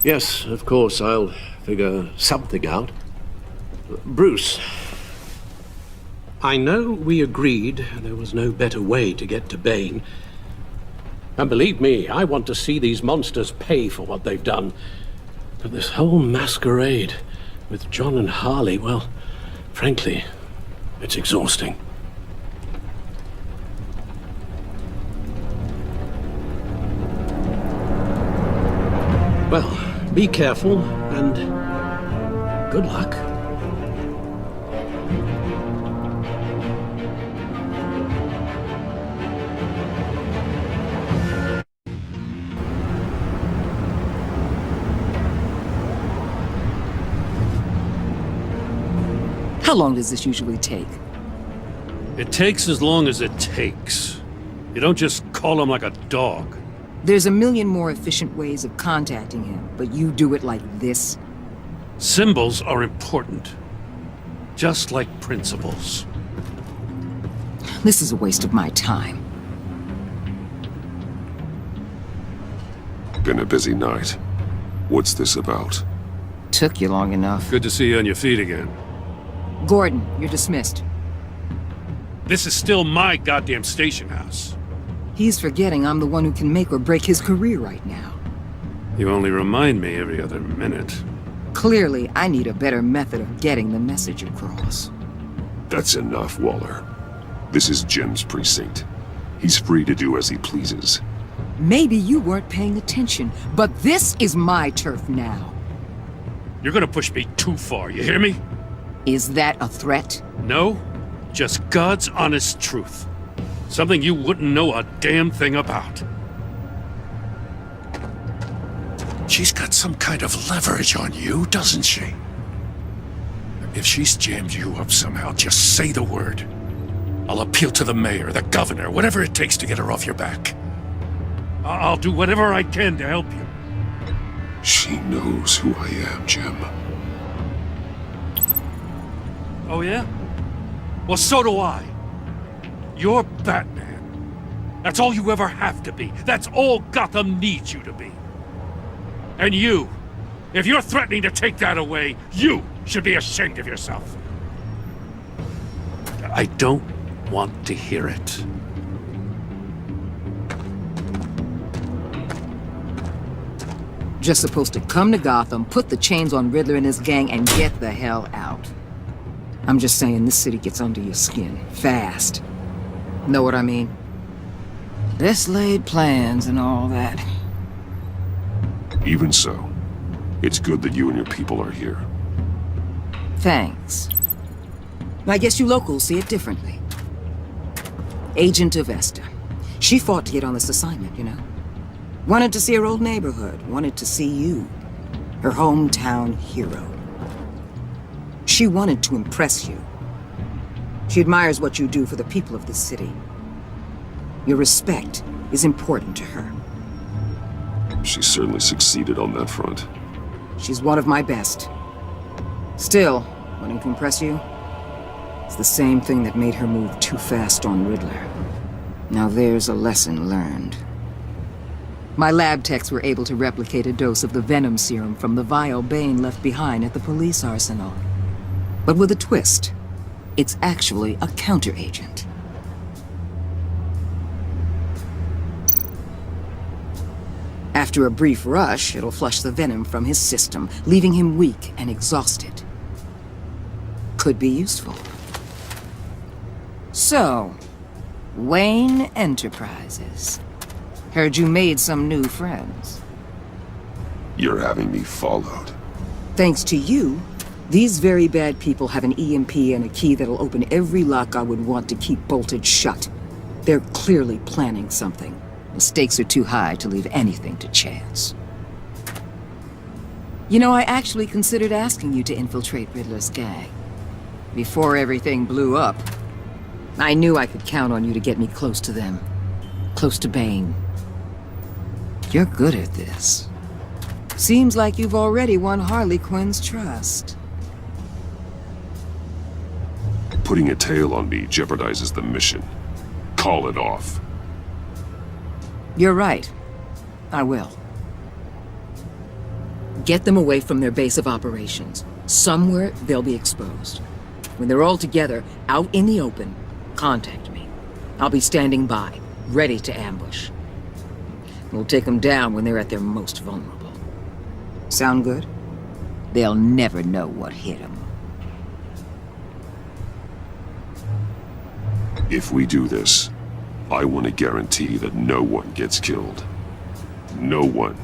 Yes, of course, I'll figure something out. Bruce. I know we agreed there was no better way to get to Bane. And believe me, I want to see these monsters pay for what they've done. But this whole masquerade with John and Harley, well, frankly, it's exhausting. Well, be careful, and good luck. How long does this usually take? It takes as long as it takes. You don't just call him like a dog. There's a million more efficient ways of contacting him, but you do it like this? Symbols are important. Just like principles. This is a waste of my time. Been a busy night. What's this about? Took you long enough. Good to see you on your feet again. Gordon, you're dismissed. This is still my goddamn station house. He's forgetting I'm the one who can make or break his career right now. You only remind me every other minute. Clearly, I need a better method of getting the message across. That's enough, Waller. This is Jim's precinct. He's free to do as he pleases. Maybe you weren't paying attention, but this is my turf now. You're gonna push me too far, you hear me? Is that a threat? No, just God's honest truth. Something you wouldn't know a damn thing about. She's got some kind of leverage on you, doesn't she? If she's jammed you up somehow, just say the word. I'll appeal to the mayor, the governor, whatever it takes to get her off your back. I'll do whatever I can to help you. She knows who I am, Jim. Oh yeah? Well, so do I. You're Batman. That's all you ever have to be. That's all Gotham needs you to be. And you, if you're threatening to take that away, you should be ashamed of yourself. I don't want to hear it. Just supposed to come to Gotham, put the chains on Riddler and his gang, and get the hell out. I'm just saying this city gets under your skin, fast. Know what I mean? Best laid plans and all that. Even so, it's good that you and your people are here. Thanks. I guess you locals see it differently. Agent Avesta. She fought to get on this assignment, you know? Wanted to see her old neighborhood, wanted to see you, her hometown hero. She wanted to impress you. She admires what you do for the people of this city. Your respect is important to her. She certainly succeeded on that front. She's one of my best. Still, wanting to impress you? It's the same thing that made her move too fast on Riddler. Now there's a lesson learned. My lab techs were able to replicate a dose of the venom serum from the vial Bane left behind at the police arsenal. But with a twist. It's actually a counter-agent. After a brief rush, it'll flush the venom from his system, leaving him weak and exhausted. Could be useful. So, Wayne Enterprises. Heard you made some new friends. You're having me followed. Thanks to you, these very bad people have an EMP and a key that'll open every lock I would want to keep bolted shut. They're clearly planning something. The stakes are too high to leave anything to chance. You know, I actually considered asking you to infiltrate Riddler's gang. Before everything blew up, I knew I could count on you to get me close to them. Close to Bane. You're good at this. Seems like you've already won Harley Quinn's trust. Putting a tail on me jeopardizes the mission. Call it off. You're right. I will. Get them away from their base of operations. Somewhere they'll be exposed. When they're all together, out in the open, contact me. I'll be standing by, ready to ambush. We'll take them down when they're at their most vulnerable. Sound good? They'll never know what hit them. If we do this, I want to guarantee that no one gets killed. No one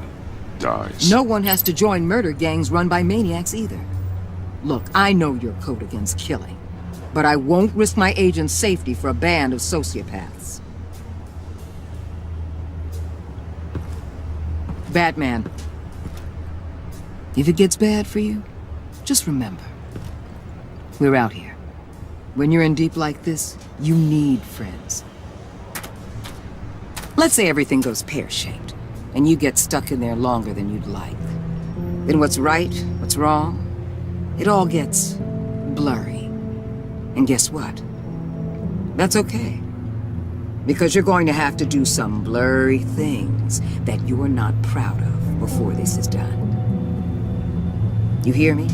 dies. No one has to join murder gangs run by maniacs either. Look, I know your code against killing, but I won't risk my agent's safety for a band of sociopaths. Batman. If it gets bad for you, just remember, we're out here. When you're in deep like this, you need friends. Let's say everything goes pear-shaped, and you get stuck in there longer than you'd like. Then what's right, what's wrong, it all gets blurry. And guess what? That's okay. Because you're going to have to do some blurry things that you're not proud of before this is done. You hear me?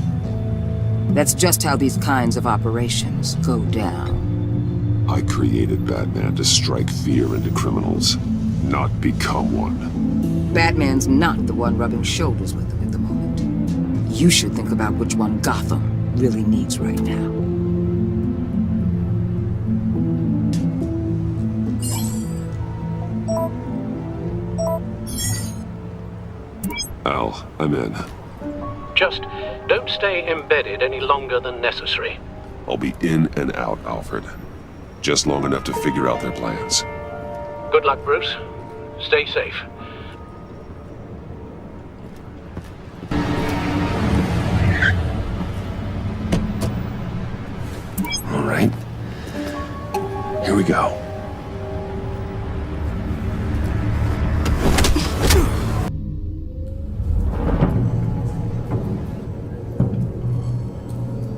That's just how these kinds of operations go down. I created Batman to strike fear into criminals, not become one. Batman's not the one rubbing shoulders with them at the moment. You should think about which one Gotham really needs right now. Al, I'm in. Just don't stay embedded any longer than necessary. I'll be in and out, Alfred. Just long enough to figure out their plans. Good luck, Bruce. Stay safe. All right. Here we go.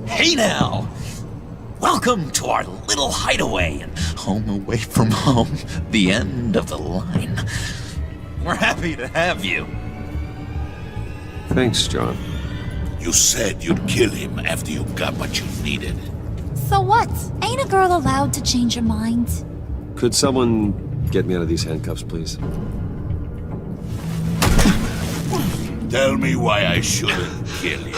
Hey now! Welcome to our little hideaway and home away from home, the end of the line. We're happy to have you. Thanks, John. You said you'd kill him after you got what you needed. So what? Ain't a girl allowed to change her mind? Could someone get me out of these handcuffs, please? Tell me why I shouldn't kill you.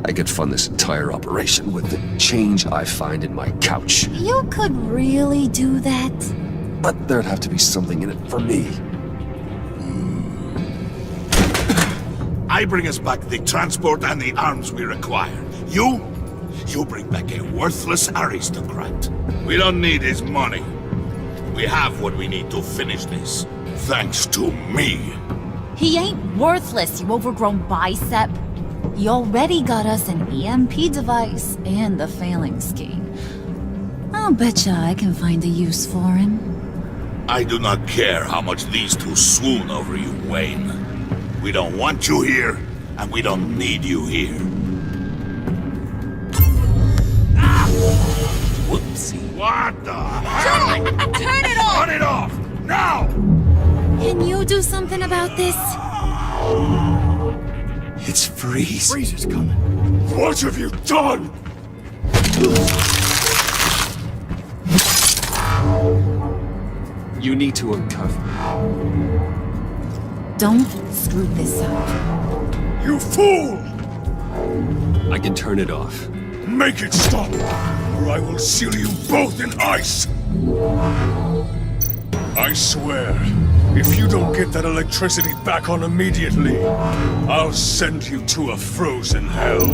I could fund this entire operation with the change I find in my couch. You could really do that? But there'd have to be something in it for me. I bring us back the transport and the arms we require. You bring back a worthless aristocrat. We don't need his money. We have what we need to finish this. Thanks to me. He ain't worthless, you overgrown bicep. You already got us an EMP device and the failing scheme. I'll betcha I can find a use for him. I do not care how much these two swoon over you, Wayne. We don't want you here, and we don't need you here. Whoopsie. What the hell? John, turn it off! Turn it off! Now! Can you do something about this? It's Freeze. Freeze is coming. What have you done? You need to uncuff me. Don't screw this up. You fool! I can turn it off. Make it stop, or I will seal you both in ice! I swear, if you don't get that electricity back on immediately, I'll send you to a frozen hell.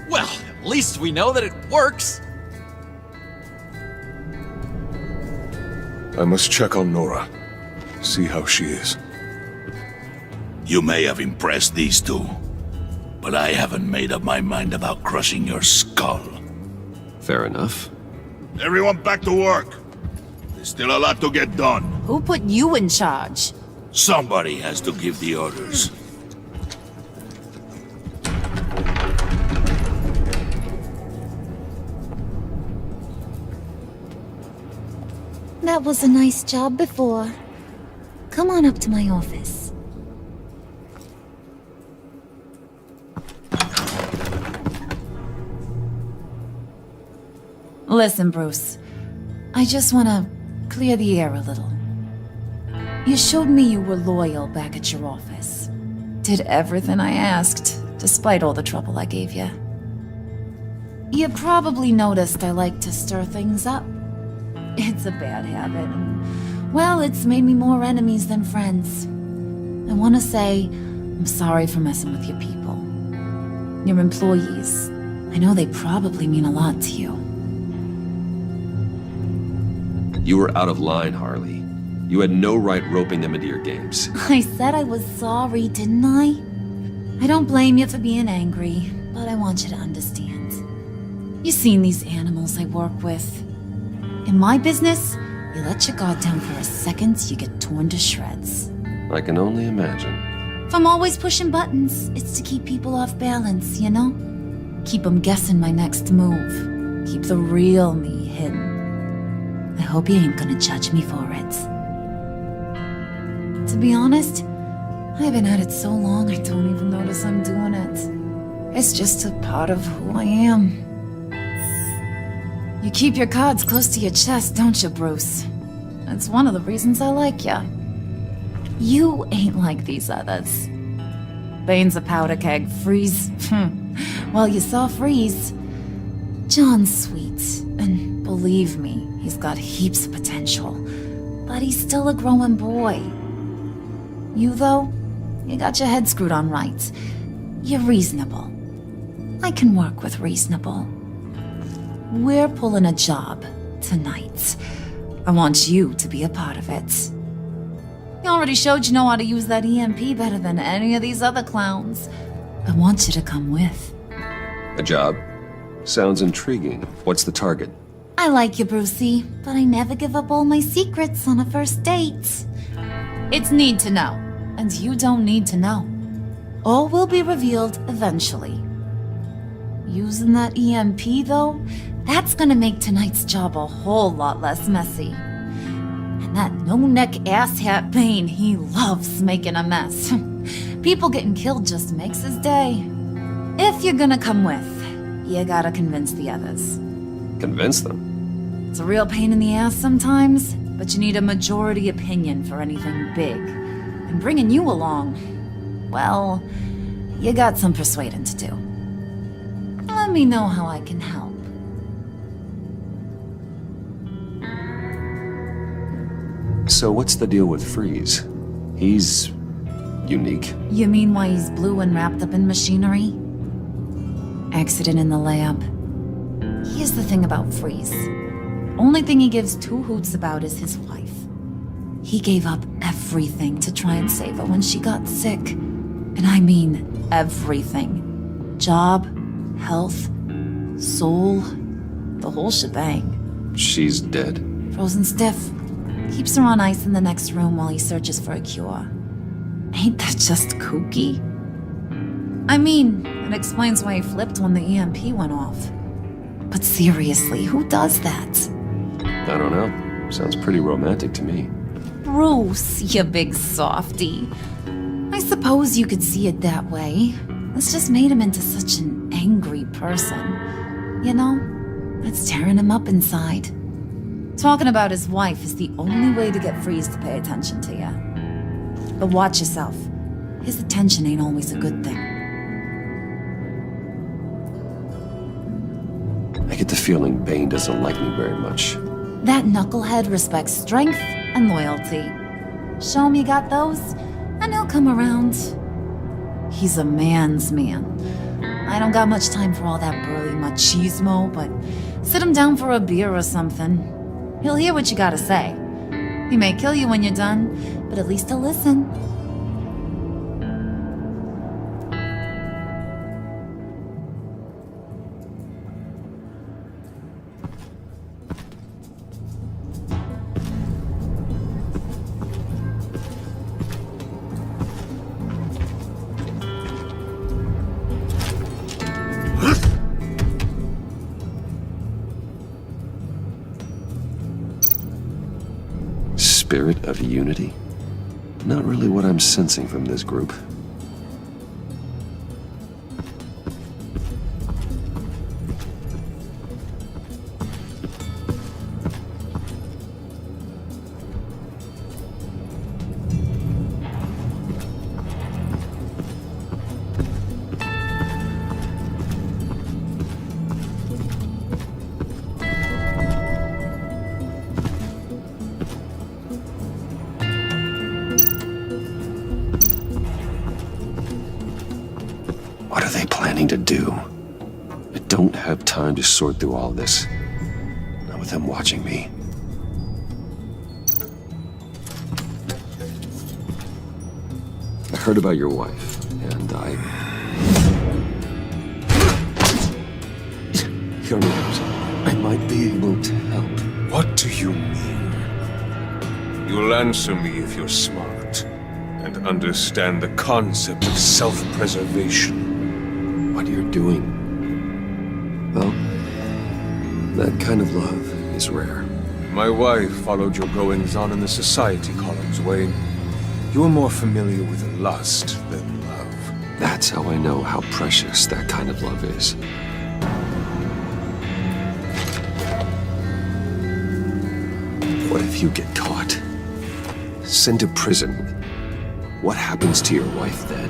Well, at least we know that it works. I must check on Nora. See how she is. You may have impressed these two, but I haven't made up my mind about crushing your skull. Fair enough. Everyone back to work. There's still a lot to get done. Who put you in charge? Somebody has to give the orders. That was a nice job before. Come on up to my office. Listen, Bruce. I just want to clear the air a little. You showed me you were loyal back at your office. Did everything I asked, despite all the trouble I gave you. You probably noticed I like to stir things up. It's a bad habit. Well, it's made me more enemies than friends. I want to say I'm sorry for messing with your people. Your employees. I know they probably mean a lot to you. You were out of line, Harley. You had no right roping them into your games. I said I was sorry, didn't I? I don't blame you for being angry, but I want you to understand. You've seen these animals I work with. In my business, you let your guard down for a second, you get torn to shreds. I can only imagine. If I'm always pushing buttons, it's to keep people off balance, you know? Keep them guessing my next move. Keep the real me hidden. I hope you ain't gonna judge me for it. To be honest, I've been at it so long I don't even notice I'm doing it. It's just a part of who I am. You keep your cards close to your chest, don't you, Bruce? That's one of the reasons I like you. You ain't like these others. Bane's a powder keg. Freeze. Well, you saw Freeze. John's sweet, and believe me, he's got heaps of potential. But he's still a growing boy. You, though, you got your head screwed on right. You're reasonable. I can work with reasonable. We're pulling a job tonight. I want you to be a part of it. You already showed you know how to use that EMP better than any of these other clowns. I want you to come with. A job? Sounds intriguing. What's the target? I like you, Brucey, but I never give up all my secrets on a first date. It's need to know, and you don't need to know. All will be revealed eventually. Using that EMP, though, that's gonna make tonight's job a whole lot less messy. And that no-neck asshat Bane, he loves making a mess. People getting killed just makes his day. If you're gonna come with, you gotta convince the others. Convince them? It's a real pain in the ass sometimes, but you need a majority opinion for anything big. And bringing you along, well, you got some persuading to do. Let me know how I can help. So what's the deal with Freeze? He's unique. You mean why he's blue and wrapped up in machinery? Accident in the lab. Here's the thing about Freeze. Only thing he gives two hoots about is his wife. He gave up everything to try and save her when she got sick. And I mean everything. Job, health, soul, the whole shebang. She's dead. Frozen stiff. Keeps her on ice in the next room while he searches for a cure. Ain't that just kooky? I mean, it explains why he flipped when the EMP went off. But seriously, who does that? I don't know. Sounds pretty romantic to me. Bruce, you big softy. I suppose you could see it that way. This just made him into such an angry person. You know, it's tearing him up inside. Talking about his wife is the only way to get Freeze to pay attention to you. But watch yourself. His attention ain't always a good thing. I get the feeling Bane doesn't like me very much. That knucklehead respects strength and loyalty. Show him you got those, and he'll come around. He's a man's man. I don't got much time for all that burly machismo, but sit him down for a beer or something. He'll hear what you gotta say. He may kill you when you're done, but at least he'll listen. Spirit of unity? Not really what I'm sensing from this group. What are they planning to do? I don't have time to sort through all this. Not with them watching me. I heard about your wife, and Who knows? I might be able to help. What do you mean? You'll answer me if you're smart and understand the concept of self-preservation. What you're doing. Well, that kind of love is rare. My wife followed your goings-on in the society columns, Wayne. You're more familiar with lust than love. That's how I know how precious that kind of love is. What if you get caught? Sent to prison? What happens to your wife then?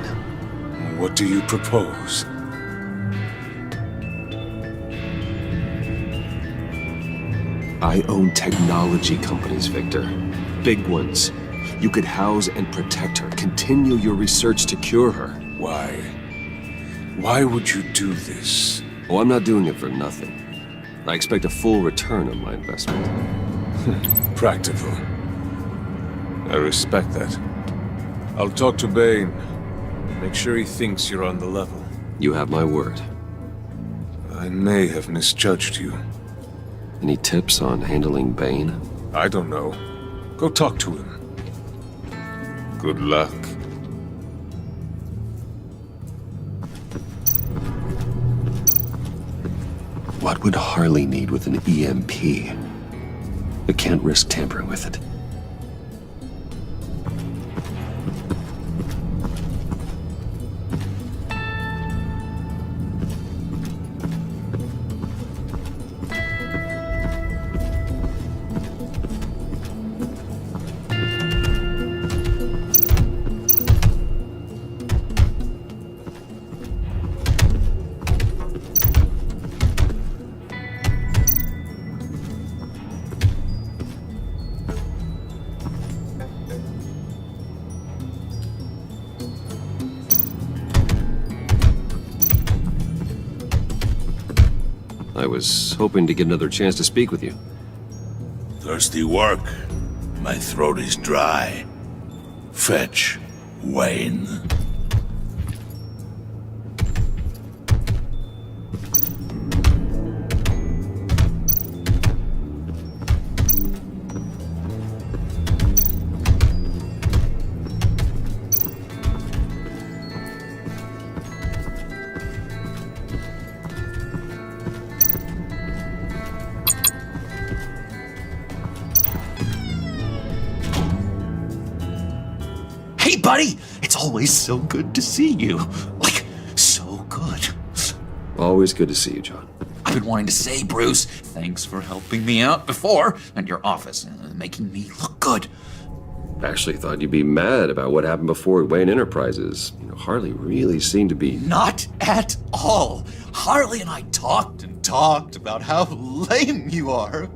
What do you propose? I own technology companies, Victor. Big ones. You could house and protect her, continue your research to cure her. Why? Why would you do this? Oh, I'm not doing it for nothing. I expect a full return on my investment. Practical. I respect that. I'll talk to Bane. Make sure he thinks you're on the level. You have my word. I may have misjudged you. Any tips on handling Bane? I don't know. Go talk to him. Good luck. What would Harley need with an EMP? I can't risk tampering with it. I was hoping to get another chance to speak with you. Thirsty work? My throat is dry. Fetch, Wayne. Hey, buddy! It's always so good to see you. Like, so good. Always good to see you, John. I've been wanting to say, Bruce, thanks for helping me out before at your office, making me look good. Actually thought you'd be mad about what happened before at Wayne Enterprises. You know, Harley really seemed to be... Not at all. Harley and I talked and talked about how lame you are.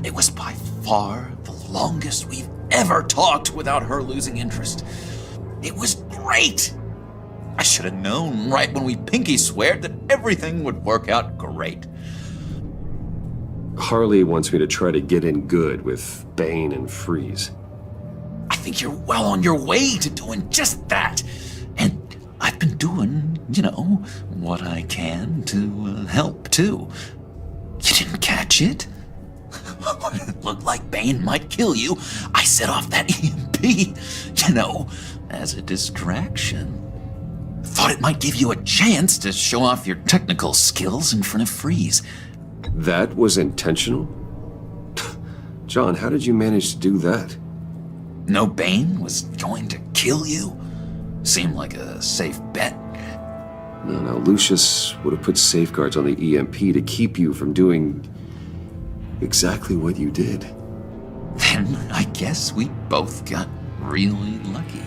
It was by far the longest we've ever talked without her losing interest. It was great. I should have known right when we pinky sweared that everything would work out great. Harley wants me to try to get in good with Bane and Freeze. I think you're well on your way to doing just that. And I've been doing, you know, what I can to help too. You didn't catch it? When it looked like Bane might kill you, I set off that EMP, you know, as a distraction. Thought it might give you a chance to show off your technical skills in front of Freeze. That was intentional? John, how did you manage to do that? No Bane was going to kill you? Seemed like a safe bet. No, Lucius would have put safeguards on the EMP to keep you from doing exactly what you did. Then I guess we both got really lucky.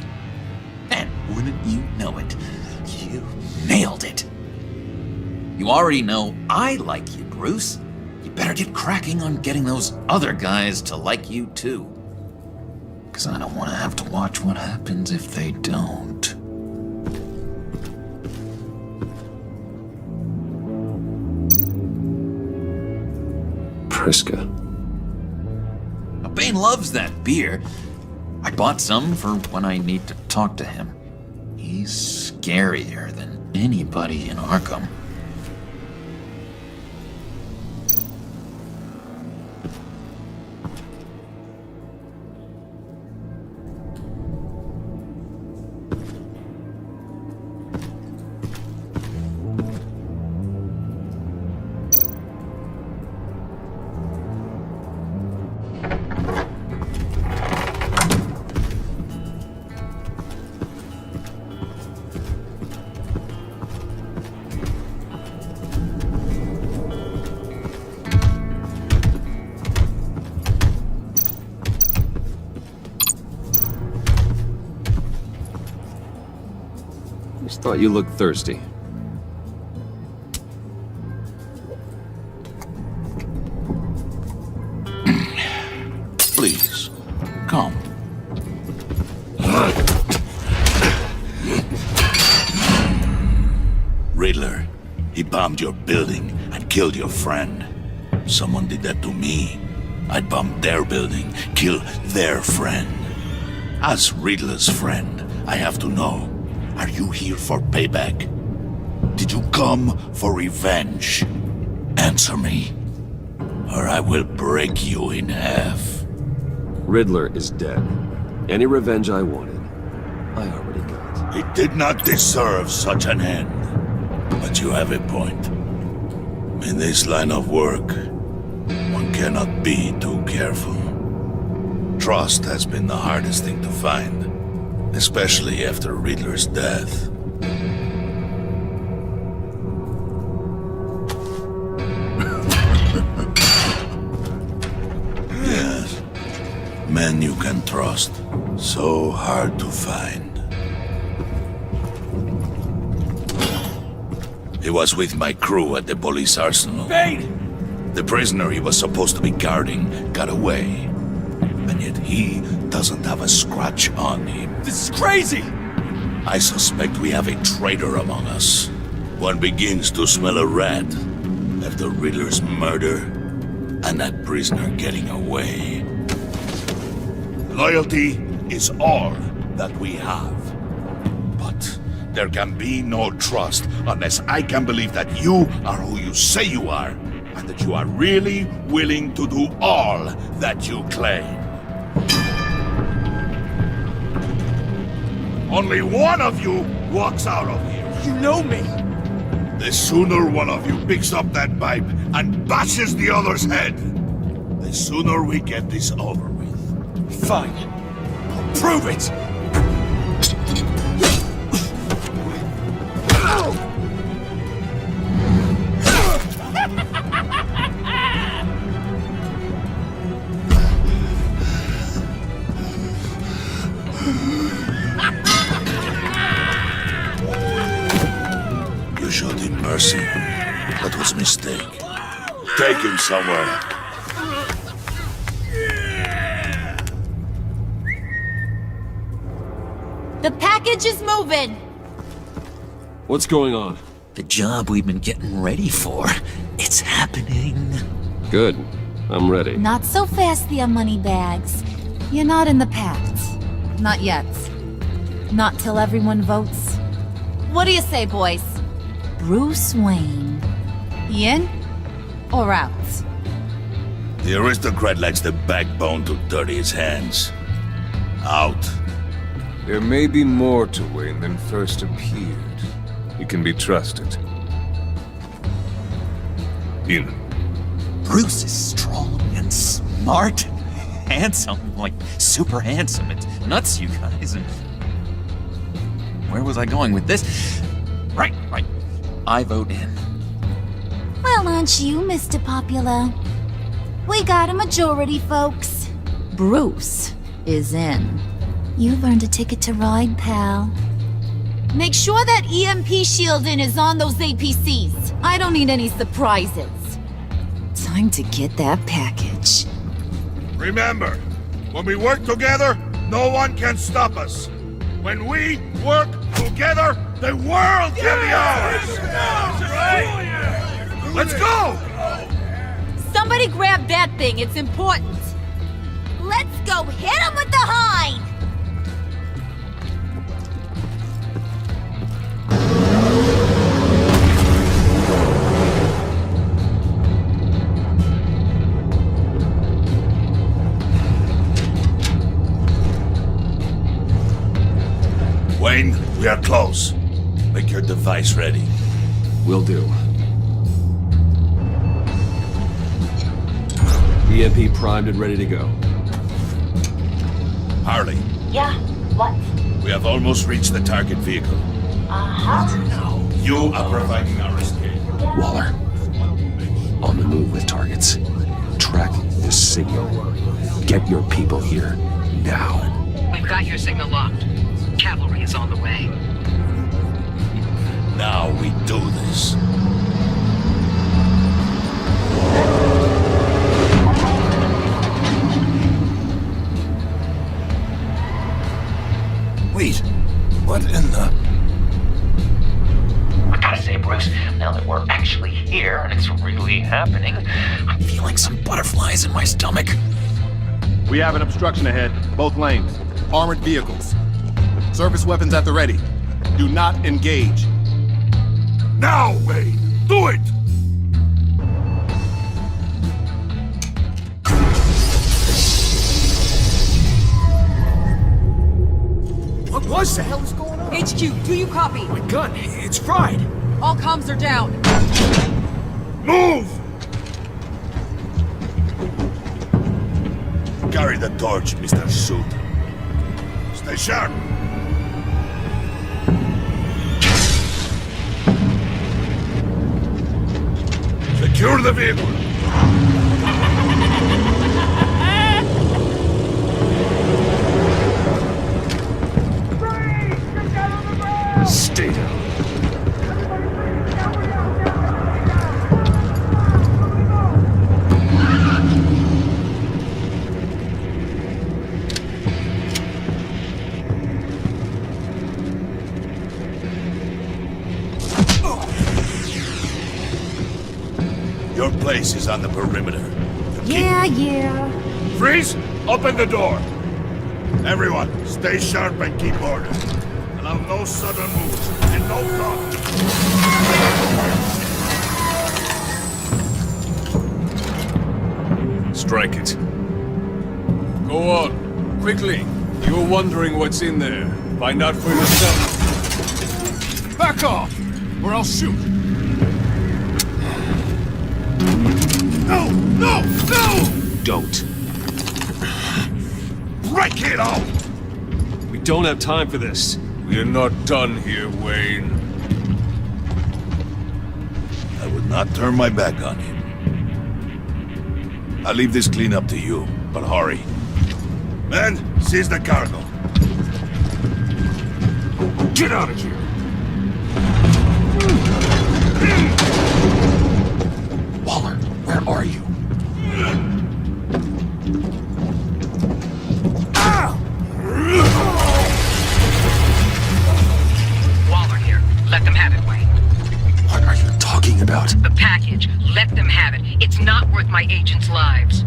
And wouldn't you know it, you nailed it. You already know I like you, Bruce. You better get cracking on getting those other guys to like you too. 'Cause I don't want to have to watch what happens if they don't. Priska. Bane loves that beer. I bought some for when I need to talk to him. He's scarier than anybody in Arkham. Just thought you looked thirsty. Please, come. Riddler, he bombed your building and killed your friend. Someone did that to me. I'd bomb their building, kill their friend. As Riddler's friend, I have to know, are you here for payback? Did you come for revenge? Answer me, or I will break you in half. Riddler is dead. Any revenge I wanted, I already got. He did not deserve such an end. But you have a point. In this line of work, one cannot be too careful. Trust has been the hardest thing to find, especially after Riddler's death. Yes, men you can trust, so hard to find. He was with my crew at the police arsenal. Bane! The prisoner he was supposed to be guarding got away. And yet he doesn't have a scratch on him. This is crazy! I suspect we have a traitor among us. One begins to smell a rat after Riddler's murder and that prisoner getting away. Loyalty is all that we have. But there can be no trust unless I can believe that you are who you say you are, and that you are really willing to do all that you claim. Only one of you walks out of here. You know me. The sooner one of you picks up that pipe and bashes the other's head, the sooner we get this over with. Fine. I'll prove it. You showed him mercy. That was a mistake. Take him somewhere. The package is moving! What's going on? The job we've been getting ready for. It's happening. Good. I'm ready. Not so fast, the Moneybags. You're not in the pact. Not yet. Not till everyone votes. What do you say, boys? Bruce Wayne. In or out? The aristocrat lacks the backbone to dirty his hands. Out. There may be more to Wayne than first appeared. He can be trusted. In. Bruce is strong and smart and handsome, like super handsome. It's nuts, you guys. And where was I going with this? Right. I vote in. Well, aren't you, Mr. Popular? We got a majority, folks. Bruce is in. You've earned a ticket to ride, pal. Make sure that EMP shielding is on those APCs. I don't need any surprises. Time to get that package. Remember, when we work together, no one can stop us. When we work together, the world can be ours! Let's go! Somebody grab that thing, it's important. Let's go hit him with the hind! Wayne, we are close. Make your device ready. Will do. EMP primed and ready to go. Harley, Yeah, what? we have almost reached the target vehicle. Uh-huh. You are providing our escape. Waller. On the move with targets. Track this signal. Get your people here. Now. We've got your signal locked. Cavalry is on the way. Now we do this. Wait, what in the... I gotta say, Bruce, now that we're actually here and it's really happening, I'm feeling some butterflies in my stomach. We have an obstruction ahead, both lanes. Armored vehicles. Surface weapons at the ready. Do not engage. Now, Wayne! Do it! What was that? What the hell is going on? HQ, do you copy? My gun, it's fried. All comms are down. Move! Carry the torch, Mr. Suit. Stay sharp. Secure the vehicle. Stay down. Your place is on the perimeter. Yeah. Freeze! Open the door! Everyone, stay sharp and keep order. Allow no sudden moves and no talk. Strike it. Go on, quickly. You're wondering what's in there. Find out for yourself. Back off, or I'll shoot. No! No! No! Don't. Break it out! We don't have time for this. We're not done here, Wayne. I would not turn my back on him. I'll leave this cleanup to you, but hurry. Men, seize the cargo. Get out of here! Waller, where are you? Waller here. Let them have it, Wayne. What are you talking about? The package. Let them have it. It's not worth my agents' lives.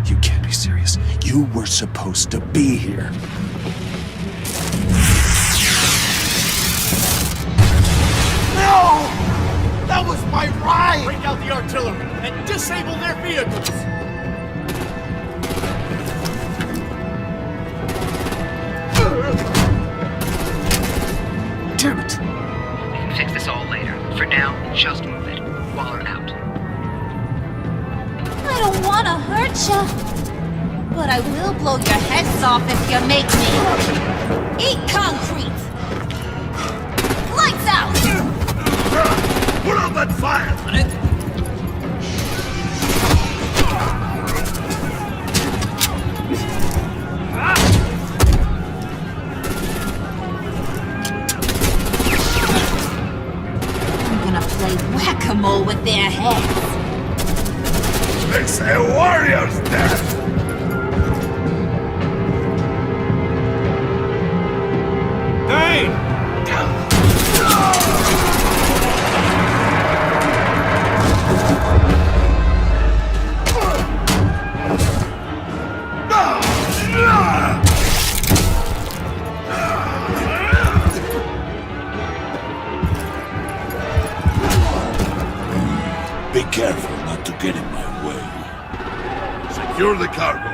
You can't be serious. You were supposed to be here. No! That was my ride! Bring out the artillery and disable their vehicles! Damn it! We can fix this all later. For now, just move it. Waller out. I don't want to hurt you, but I will blow your heads off if you make me. Eat concrete! Lights out! Put out that fire! I'm gonna play whack-a-mole with their heads. It's a warrior's death! Hey! Be careful not to get in my way. Secure the cargo.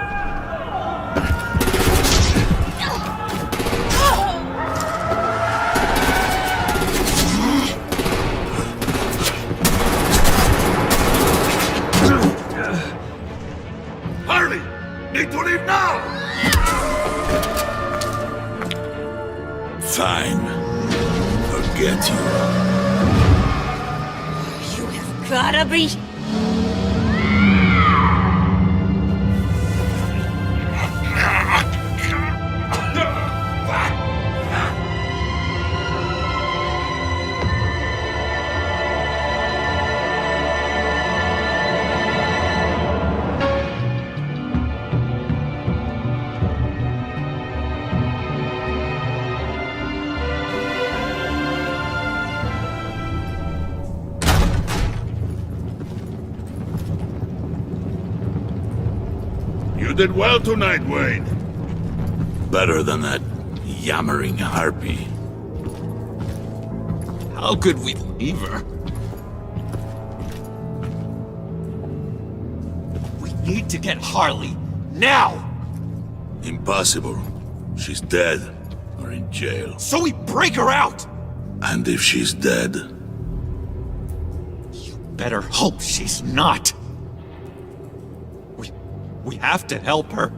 Hurry! Need to leave now! Fine. Forget you. Gotta be... You did well tonight, Wayne. Better than that yammering harpy. How could we leave her? We need to get Harley, now! Impossible. She's dead, or in jail. So we break her out! And if she's dead? You better hope she's not. We have to help her.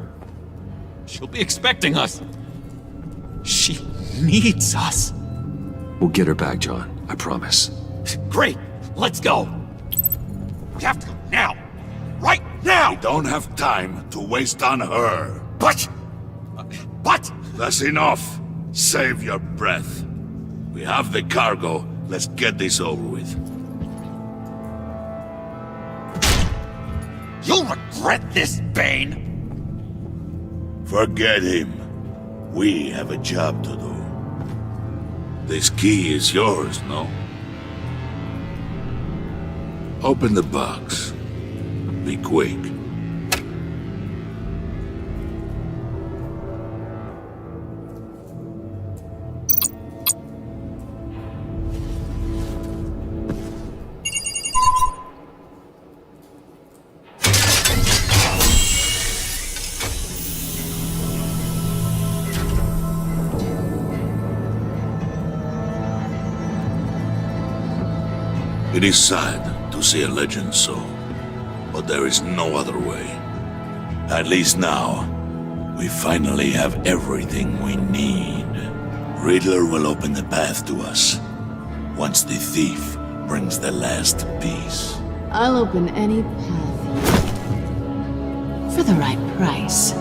She'll be expecting us. She needs us. We'll get her back, John. I promise. Great! Let's go! We have to go now! Right now! We don't have time to waste on her. But... That's enough. Save your breath. We have the cargo. Let's get this over with. You'll regret this, Bane! Forget him. We have a job to do. This key is yours, no? Open the box. Be quick. It is sad to see a legend so, but there is no other way. At least now, we finally have everything we need. Riddler will open the path to us, once the thief brings the last piece. I'll open any path for the right price.